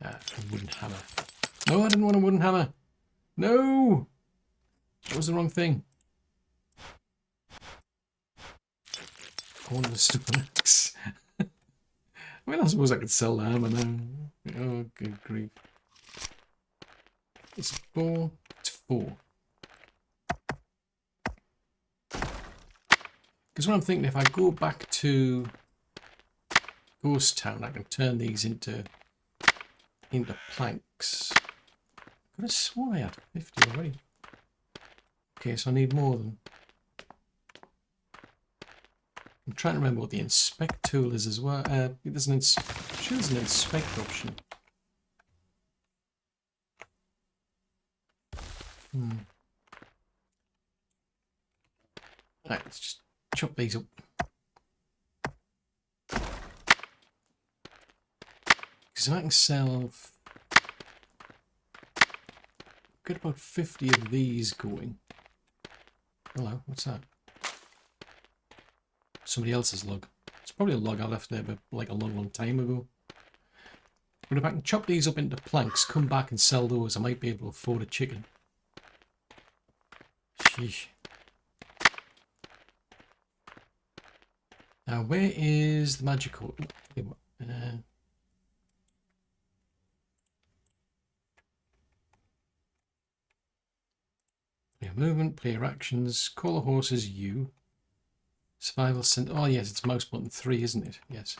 A wooden hammer. No, I didn't want a wooden hammer. No! That was the wrong thing. I wanted a stone axe. I mean, I suppose I could sell the hammer now. Oh, good grief. It's 4. It's 4. Because what I'm thinking, if I go back to Ghost Town, I can turn these into planks. I could have sworn I had 50 already. Okay, so I need more than... I'm trying to remember what the inspect tool is as well. There's an inspect option. Right, let's just chop these up. Because I can sell... Get about 50 of these going. Hello, what's that? Somebody else's log. It's probably a log I left there but like a long time ago. But if I can chop these up into planks, come back and sell those, I might be able to afford a chicken. Sheesh. Now, where is the magic orb? Player movement, player actions, call the horses U. Survival center. Oh, yes, it's mouse button 3, isn't it? Yes.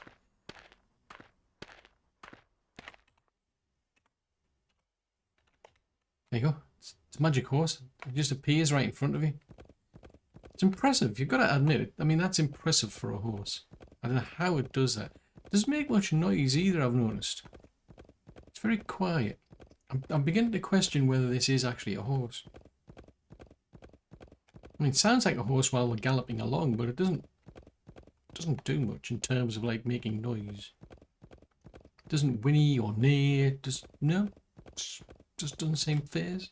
There you go. It's a magic horse. It just appears right in front of you. It's impressive. You've got to admit it. I mean, that's impressive for a horse. I don't know how it does that. It doesn't make much noise either, I've noticed. It's very quiet. I'm beginning to question whether this is actually a horse. I mean, it sounds like a horse while we're galloping along, but it doesn't do much in terms of like making noise. It doesn't whinny or neigh. It just no, just doesn't seem phased.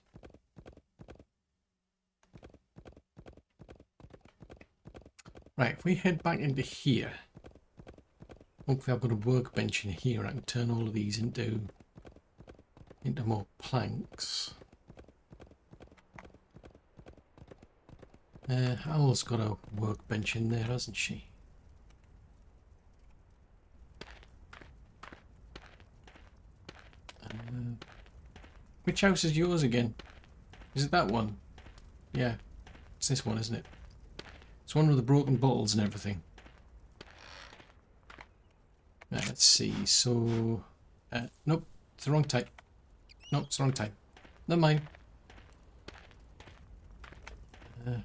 Right, if we head back into here, hopefully I've got a workbench in here. I can turn all of these into more planks. Owl's got a workbench in there, hasn't she? Which house is yours again? Is it that one? Yeah, it's this one, isn't it? It's one with the broken bottles and everything. Right, let's see. So, nope, it's the wrong type. Nope, it's the wrong type. Never mind.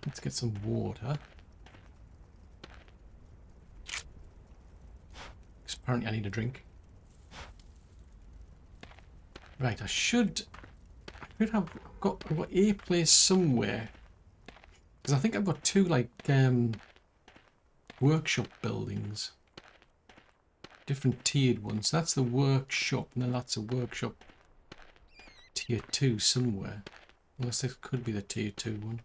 Let's get some water. Because apparently I need a drink. Right, I've got a place somewhere. Because I think I've got 2 like workshop buildings. Different tiered ones. That's the workshop, and then that's a workshop tier 2 somewhere. Unless this could be the tier 2 one.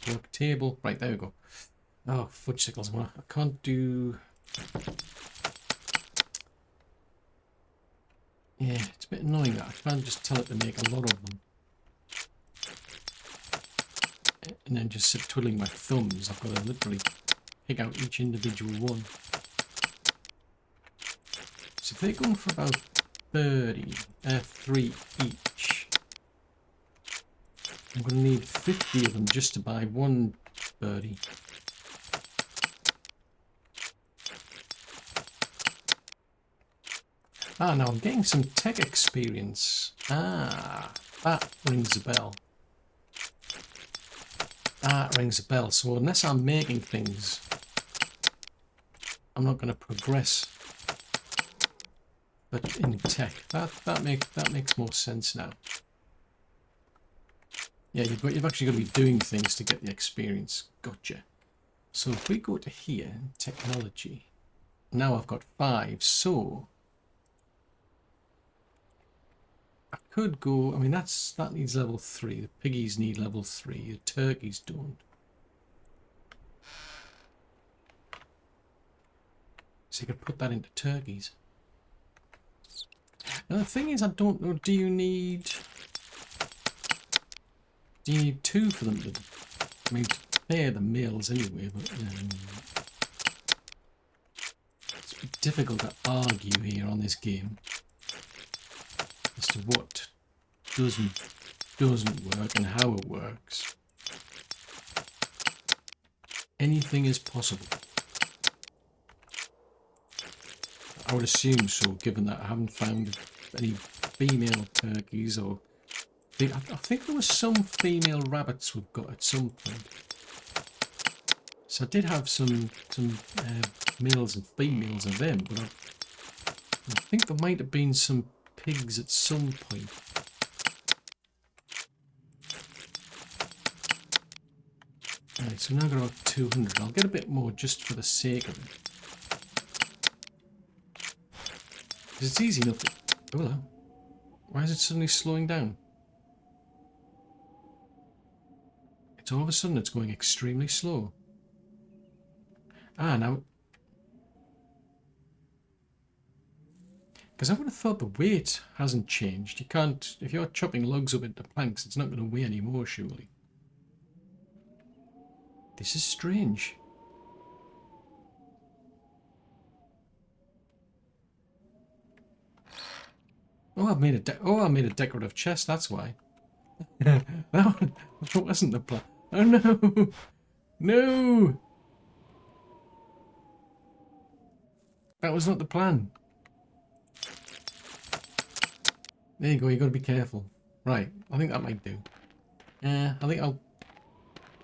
work table. Right, there we go. Oh, fudgesicles. Well, I can't do... Yeah, it's a bit annoying that I can't just tell it to make a lot of them. And then just sit twiddling my thumbs. I've got to literally pick out each individual one. So if they're going for about 3 each, I'm going to need 50 of them just to buy one birdie. Ah, now I'm getting some tech experience. Ah, that rings a bell. That rings a bell. So unless I'm making things, I'm not going to progress. But in tech, that makes more sense now. Yeah, you've actually got to be doing things to get the experience. Gotcha. So if we go to here, technology, now I've got 5. So I could go. I mean, that needs level 3. The piggies need level 3. The turkeys don't. So you could put that into turkeys. Now the thing is, I don't know. Do you need 2 for them to? I mean, they're the males anyway, but it's a bit difficult to argue here on this game as to what doesn't work and how it works. Anything is possible. I would assume so, given that I haven't found any female turkeys or... I think there were some female rabbits we've got at some point. So I did have some males and females of them, but I think there might have been some pigs at some point. Alright, so now I've got about 200. I'll get a bit more just for the sake of it. Because it's easy enough to... Oh, hello. Why is it suddenly slowing down? It's all of a sudden it's going extremely slow. Ah, now... Because I would have thought the weight hasn't changed. You can't... If you're chopping logs up into planks, it's not going to weigh any more, surely. This is strange. Oh, I made a decorative chest, that's why. that wasn't the plan. Oh no! No! That was not the plan. There you go, you got to be careful. Right, I think that might do. Yeah, I think I'll...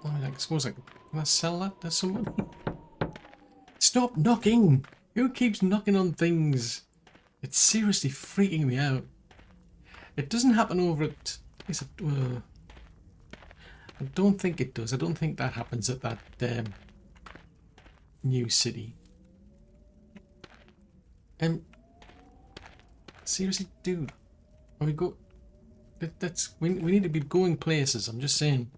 I suppose I can I sell that to someone? Stop knocking! Who keeps knocking on things? It's seriously freaking me out. It doesn't happen over at... Is it, I don't think it does. I don't think that happens at that new city. Seriously, dude. Are we go... we need to be going places, I'm just saying.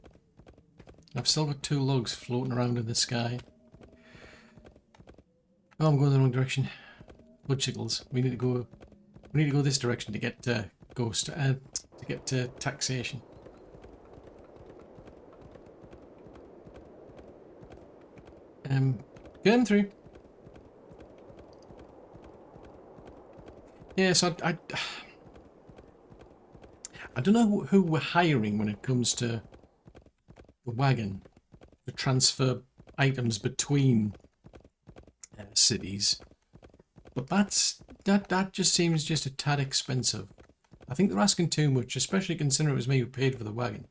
I've still got 2 logs floating around in the sky. Oh, I'm going the wrong direction. Fudgesicles. We need to go this direction to get ghost to get taxation. Going through. Yeah, so I don't know who we're hiring when it comes to the wagon to transfer items between cities, but that just seems just a tad expensive. I think they're asking too much, especially considering it was me who paid for the wagon.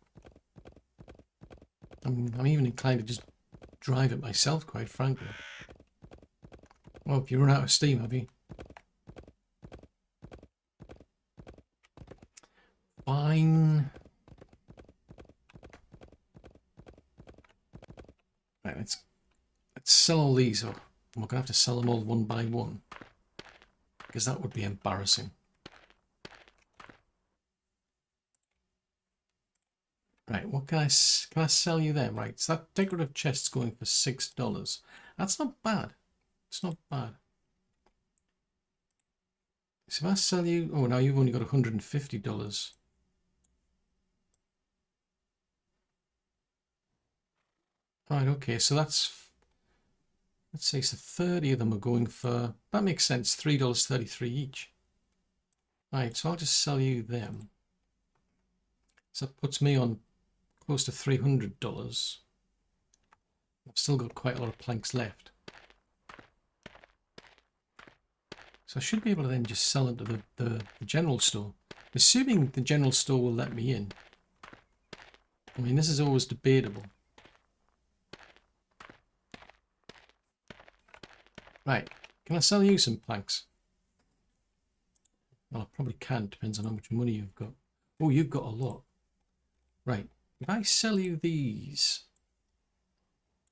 I'm even inclined to just drive it myself, quite frankly. Well, if you run out of steam, have you? Fine. Right, let's sell all these up. We're gonna have to sell them all one by one, because that would be embarrassing. Right, what can I sell you there? Right, so that decorative chest's going for $6. That's not bad. It's not bad. So if I sell you, oh, now you've only got $150. Right, okay, so that's, let's say, so 30 of them are going for, that makes sense, $3.33 each. Right, so I'll just sell you them. So that puts me on close to $300. I've still got quite a lot of planks left. So I should be able to then just sell them to the general store. Assuming the general store will let me in. I mean, this is always debatable. Right, can I sell you some planks? Well, I probably can't, depends on how much money you've got. Oh, you've got a lot. Right, if I sell you these,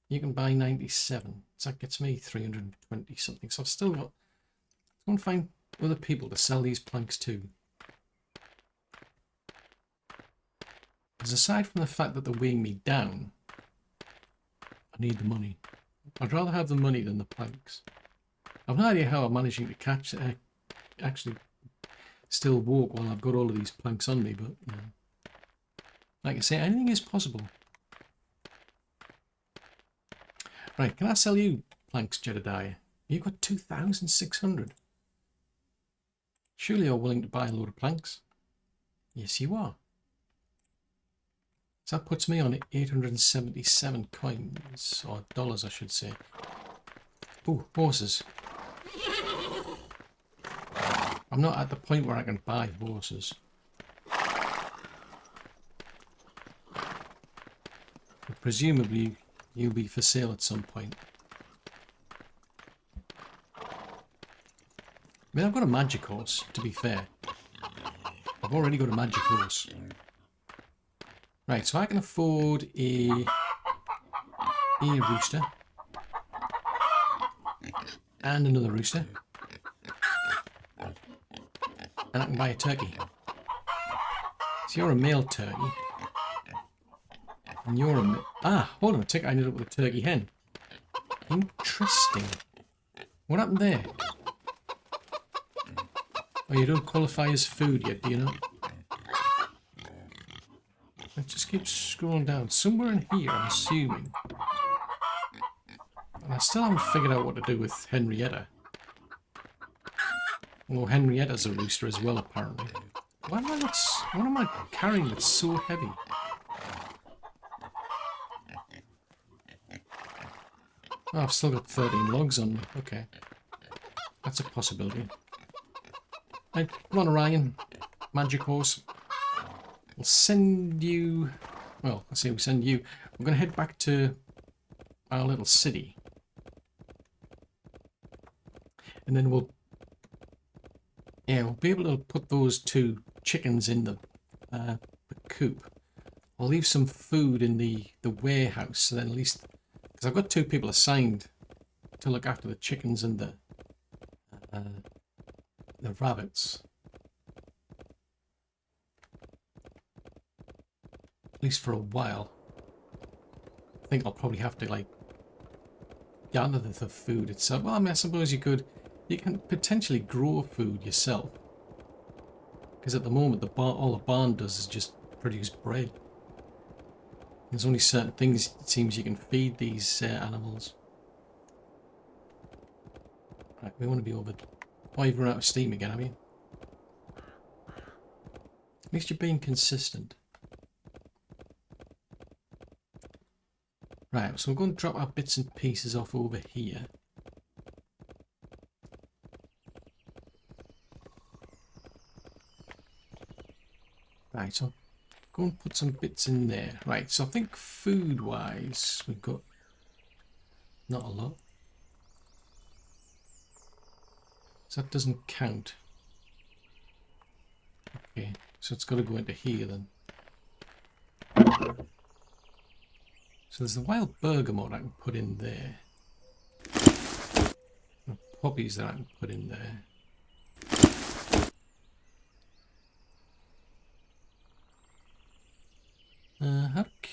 you can buy 97. So that gets me 320 something. So I've still got, I want to find other people to sell these planks to. Because aside from the fact that they're weighing me down, I need the money. I'd rather have the money than the planks. I've no idea how I'm managing to catch it, actually still walk while I've got all of these planks on me, but you know, like I say, anything is possible. Right, can I sell you planks, Jedediah? You've got 2,600. Surely you're willing to buy a load of planks? Yes, you are. So that puts me on 877 coins, or dollars I should say. Oh, horses. I'm not at the point where I can buy horses. But presumably you'll be for sale at some point. I mean, I've got a magic horse, to be fair. I've already got a magic horse. Right, so I can afford a rooster. And another rooster. And I can buy a turkey. So you're a male turkey. And you're a... Ah, hold on a tick. I ended up with a turkey hen. Interesting. What happened there? Oh, you don't qualify as food yet, do you know? Let's just keep scrolling down. Somewhere in here, I'm assuming. And I still haven't figured out what to do with Henrietta. Well, Henrietta's a rooster as well, apparently. What am I carrying that's so heavy? Oh, I've still got 13 logs on me. Okay. That's a possibility. Right, come on, Orion. Magic horse. We'll send you... Well, I say we send you. We're going to head back to our little city. And then we'll... Yeah, we'll be able to put those 2 chickens in the coop. I'll leave some food in the warehouse, so then at least... Because I've got 2 people assigned to look after the chickens and the rabbits. At least for a while. I think I'll probably have to, like, gather the food itself. Well, I mean, I suppose you can potentially grow food yourself. Because at the moment, all the barn does is just produce bread. There's only certain things, it seems, you can feed these animals. Right, we want to be over... Oh, you've run out of steam again, have you? At least you're being consistent. Right, so we're going to drop our bits and pieces off over here. Right, so go and put some bits in there. Right, so I think food-wise, we've got not a lot. So that doesn't count. Okay, so it's got to go into here then. So there's the wild bergamot I can put in there. And poppies that I can put in there.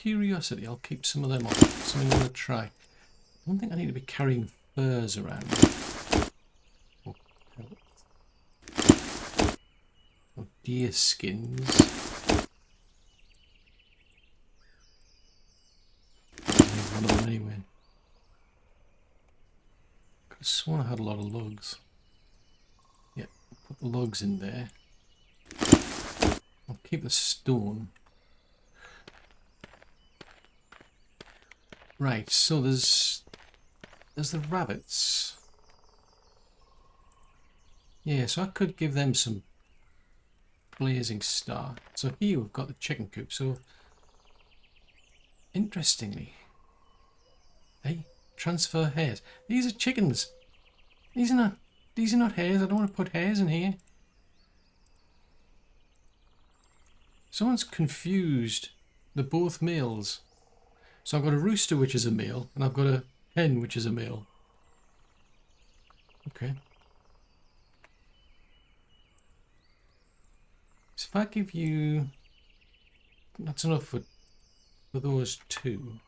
curiosity, I'll keep some of them on. Something I'm going to try. I don't think I need to be carrying furs around. Or deer skins. One of them anyway. Could have sworn I had a lot of logs. Yeah, put the logs in there. I'll keep the stone. Right, so there's the rabbits. Yeah, so I could give them some blazing star. So here we've got the chicken coop. So interestingly, hey, transfer hares. These are chickens. These are not hares. I don't want to put hares in here. Someone's confused. They're both males. So I've got a rooster which is a male, and I've got a hen which is a male. Okay. So if I give you... That's enough for those two.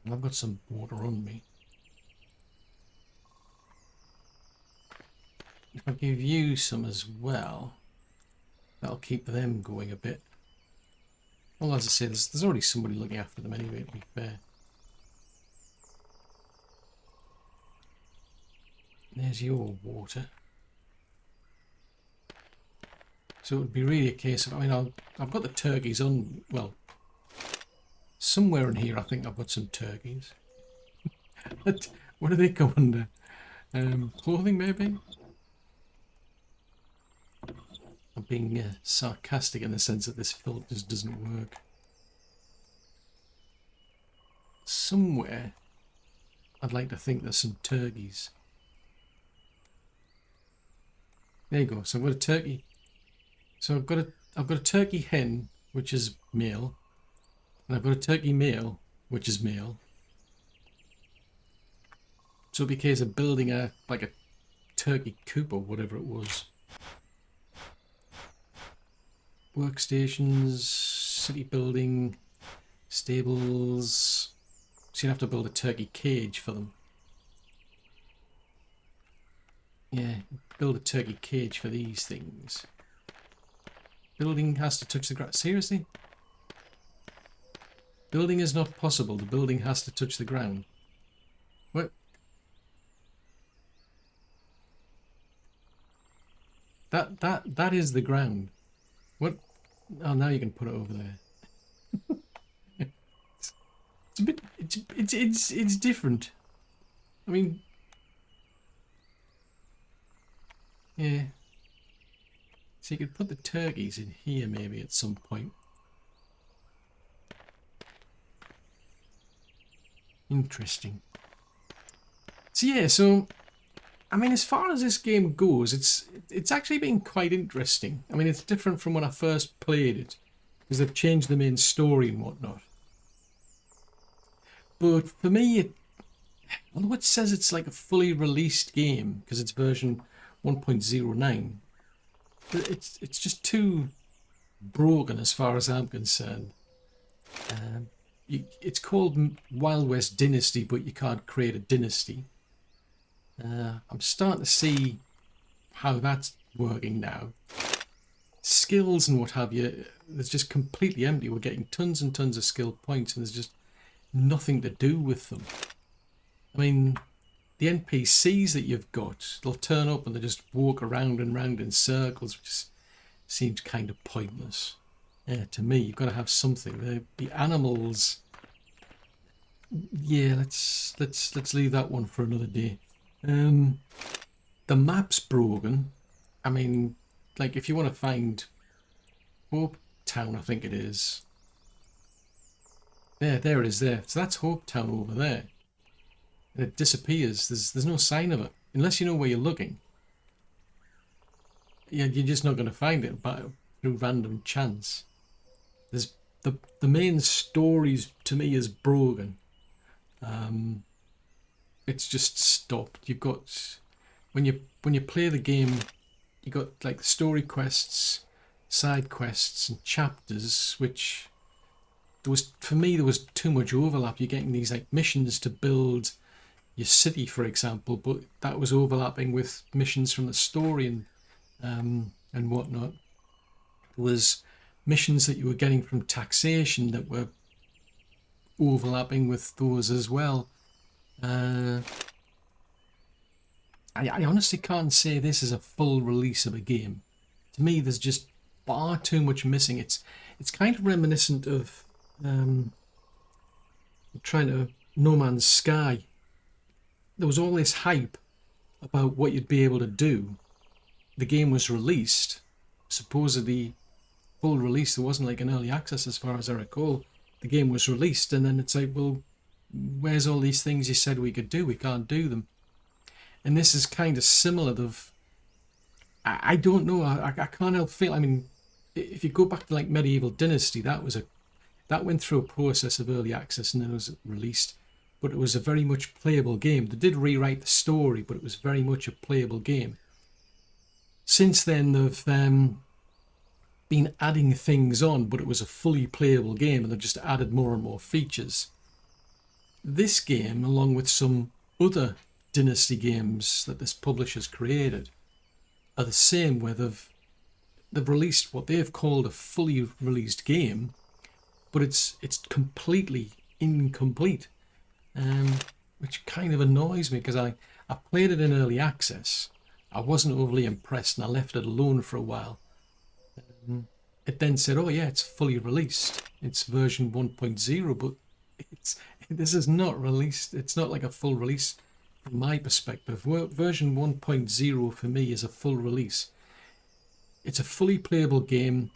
And I've got some water on me. If I give you some as well, that'll keep them going a bit. Well, as I say, there's already somebody looking after them anyway, to be fair. There's your water. So it would be really a case of, I mean, I've got the turkeys on, well, somewhere in here I think I've got some turkeys. What do they go under? Clothing maybe? I'm being sarcastic in the sense that this filter just doesn't work. Somewhere, I'd like to think there's some turkeys. There you go. So I've got a turkey. So I've got a turkey hen, which is male, and I've got a turkey male, which is male. So it'd be a case of building a turkey coop or whatever it was. Workstations, city building, stables. So you'd have to build a turkey cage for them. Yeah, build a turkey cage for these things. Building has to touch the ground. Seriously? Building is not possible. The building has to touch the ground. What? That is the ground. What? Oh, now you can put it over there. It's a bit. It's different. I mean, yeah. So you could put the turkeys in here maybe at some point. Interesting. So yeah, so I mean, as far as this game goes, it's actually been quite interesting. I mean, it's different from when I first played it, because they've changed the main story and whatnot. But for me, although it says it's like a fully released game because it's version 1.09, it's just too broken as far as I'm concerned. It's called Wild West Dynasty, but you can't create a dynasty. I'm starting to see how that's working now. Skills and what have you, it's just completely empty. We're getting tons and tons of skill points and there's just nothing to do with them. I mean, the NPCs that you've got, they'll turn up and they just walk around and round in circles, which just seems kind of pointless. Yeah, to me, you've got to have something. The animals, yeah, let's leave that one for another day. The map's broken. I mean, like if you want to find Hope Town, I think it is. There it is there. So that's Hope Town over there. And it disappears. There's no sign of it. Unless you know where you're looking. Yeah, you're just not going to find it through random chance. There's the main stories to me is broken. It's just stopped. You've got when you play the game, you got like story quests, side quests, and chapters, which for me, there was too much overlap. You're getting these like missions to build your city, for example, but that was overlapping with missions from the story and whatnot. There was missions that you were getting from taxation that were overlapping with those as well. I honestly can't say this is a full release of a game. To me, there's just far too much missing. It's kind of reminiscent of No Man's Sky. There was all this hype about what you'd be able to do. The game was released, supposedly full release. There wasn't like an early access as far as I recall. The game was released and then it's like, well, where's all these things you said we could do? We can't do them. And this is kind of similar. I don't know. I can't help feel. I mean, if you go back to like Medieval Dynasty, that went through a process of early access and then it was released. But it was a very much playable game. They did rewrite the story, but it was very much a playable game. Since then, they've been adding things on, but it was a fully playable game, and they've just added more and more features. This game, along with some other Dynasty games that this publisher's created, are the same, where they've released what they've called a fully released game, but it's completely incomplete. Which kind of annoys me because I played it in early access. I wasn't overly impressed and I left it alone for a while. It then said, oh yeah, it's fully released. It's version 1.0, but this is not released. It's not like a full release from my perspective. Version 1.0 for me is a full release. It's a fully playable game.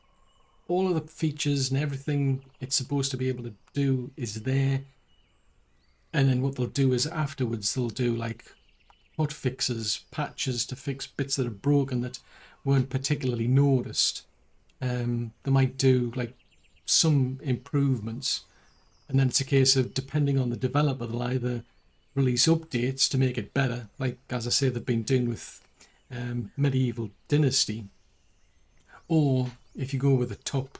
All of the features and everything it's supposed to be able to do is there. And then what they'll do is afterwards they'll do like hot fixes, patches to fix bits that are broken that weren't particularly noticed. They might do like some improvements, and then it's a case of, depending on the developer, they'll either release updates to make it better, like as I say they've been doing with Medieval Dynasty, or if you go with the top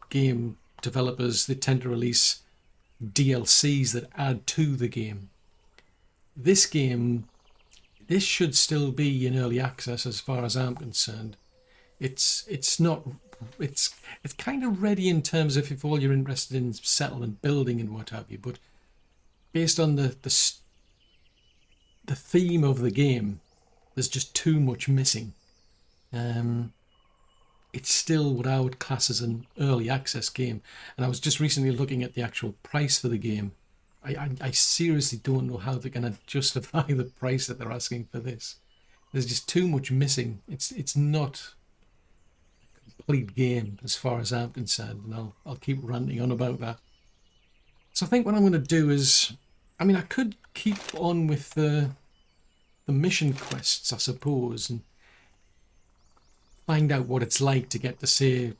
game developers, they tend to release DLCs that add to the game. This should still be in early access as far as I'm concerned. It's kind of ready in terms of if all you're interested in settlement building and what have you, but based on the theme of the game, there's just too much missing. It's still what I would class as an early access game, and I was just recently looking at the actual price for the game. I seriously don't know how they're going to justify the price that they're asking for this. There's just too much missing. It's not a complete game as far as I'm concerned, and I'll keep ranting on about that. So I think what I'm going to do is, I mean, I could keep on with the mission quests, I suppose, and find out what it's like to get to, say,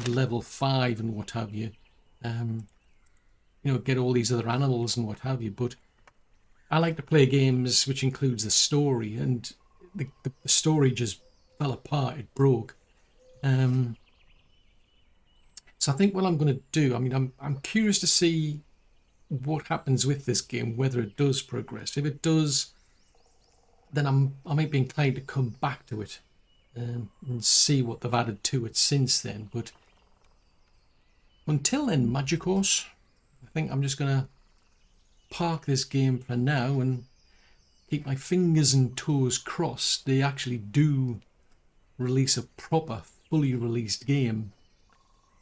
level 5 and what have you. Get all these other animals and what have you. But I like to play games which includes the story, and the story just fell apart. It broke. So I think what I'm going to do, I mean, I'm curious to see what happens with this game, whether it does progress. If it does, then I might be inclined to come back to it and see what they've added to it since then. But until then, Magicos, I think I'm just going to park this game for now and keep my fingers and toes crossed they actually do release a proper, fully released game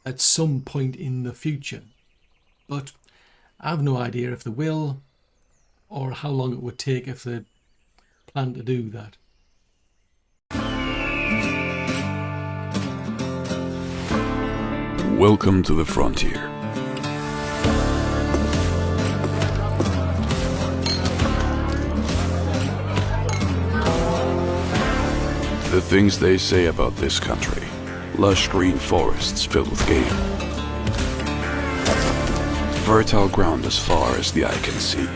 at some point in the future. But I have no idea if they will, or how long it would take if they plan to do that. Welcome to the frontier. The things they say about this country: lush green forests filled with game, fertile ground as far as the eye can see,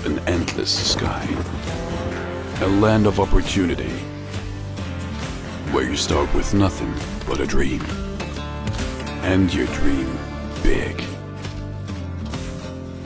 an endless sky, a land of opportunity, where you start with nothing but a dream. And your dream big.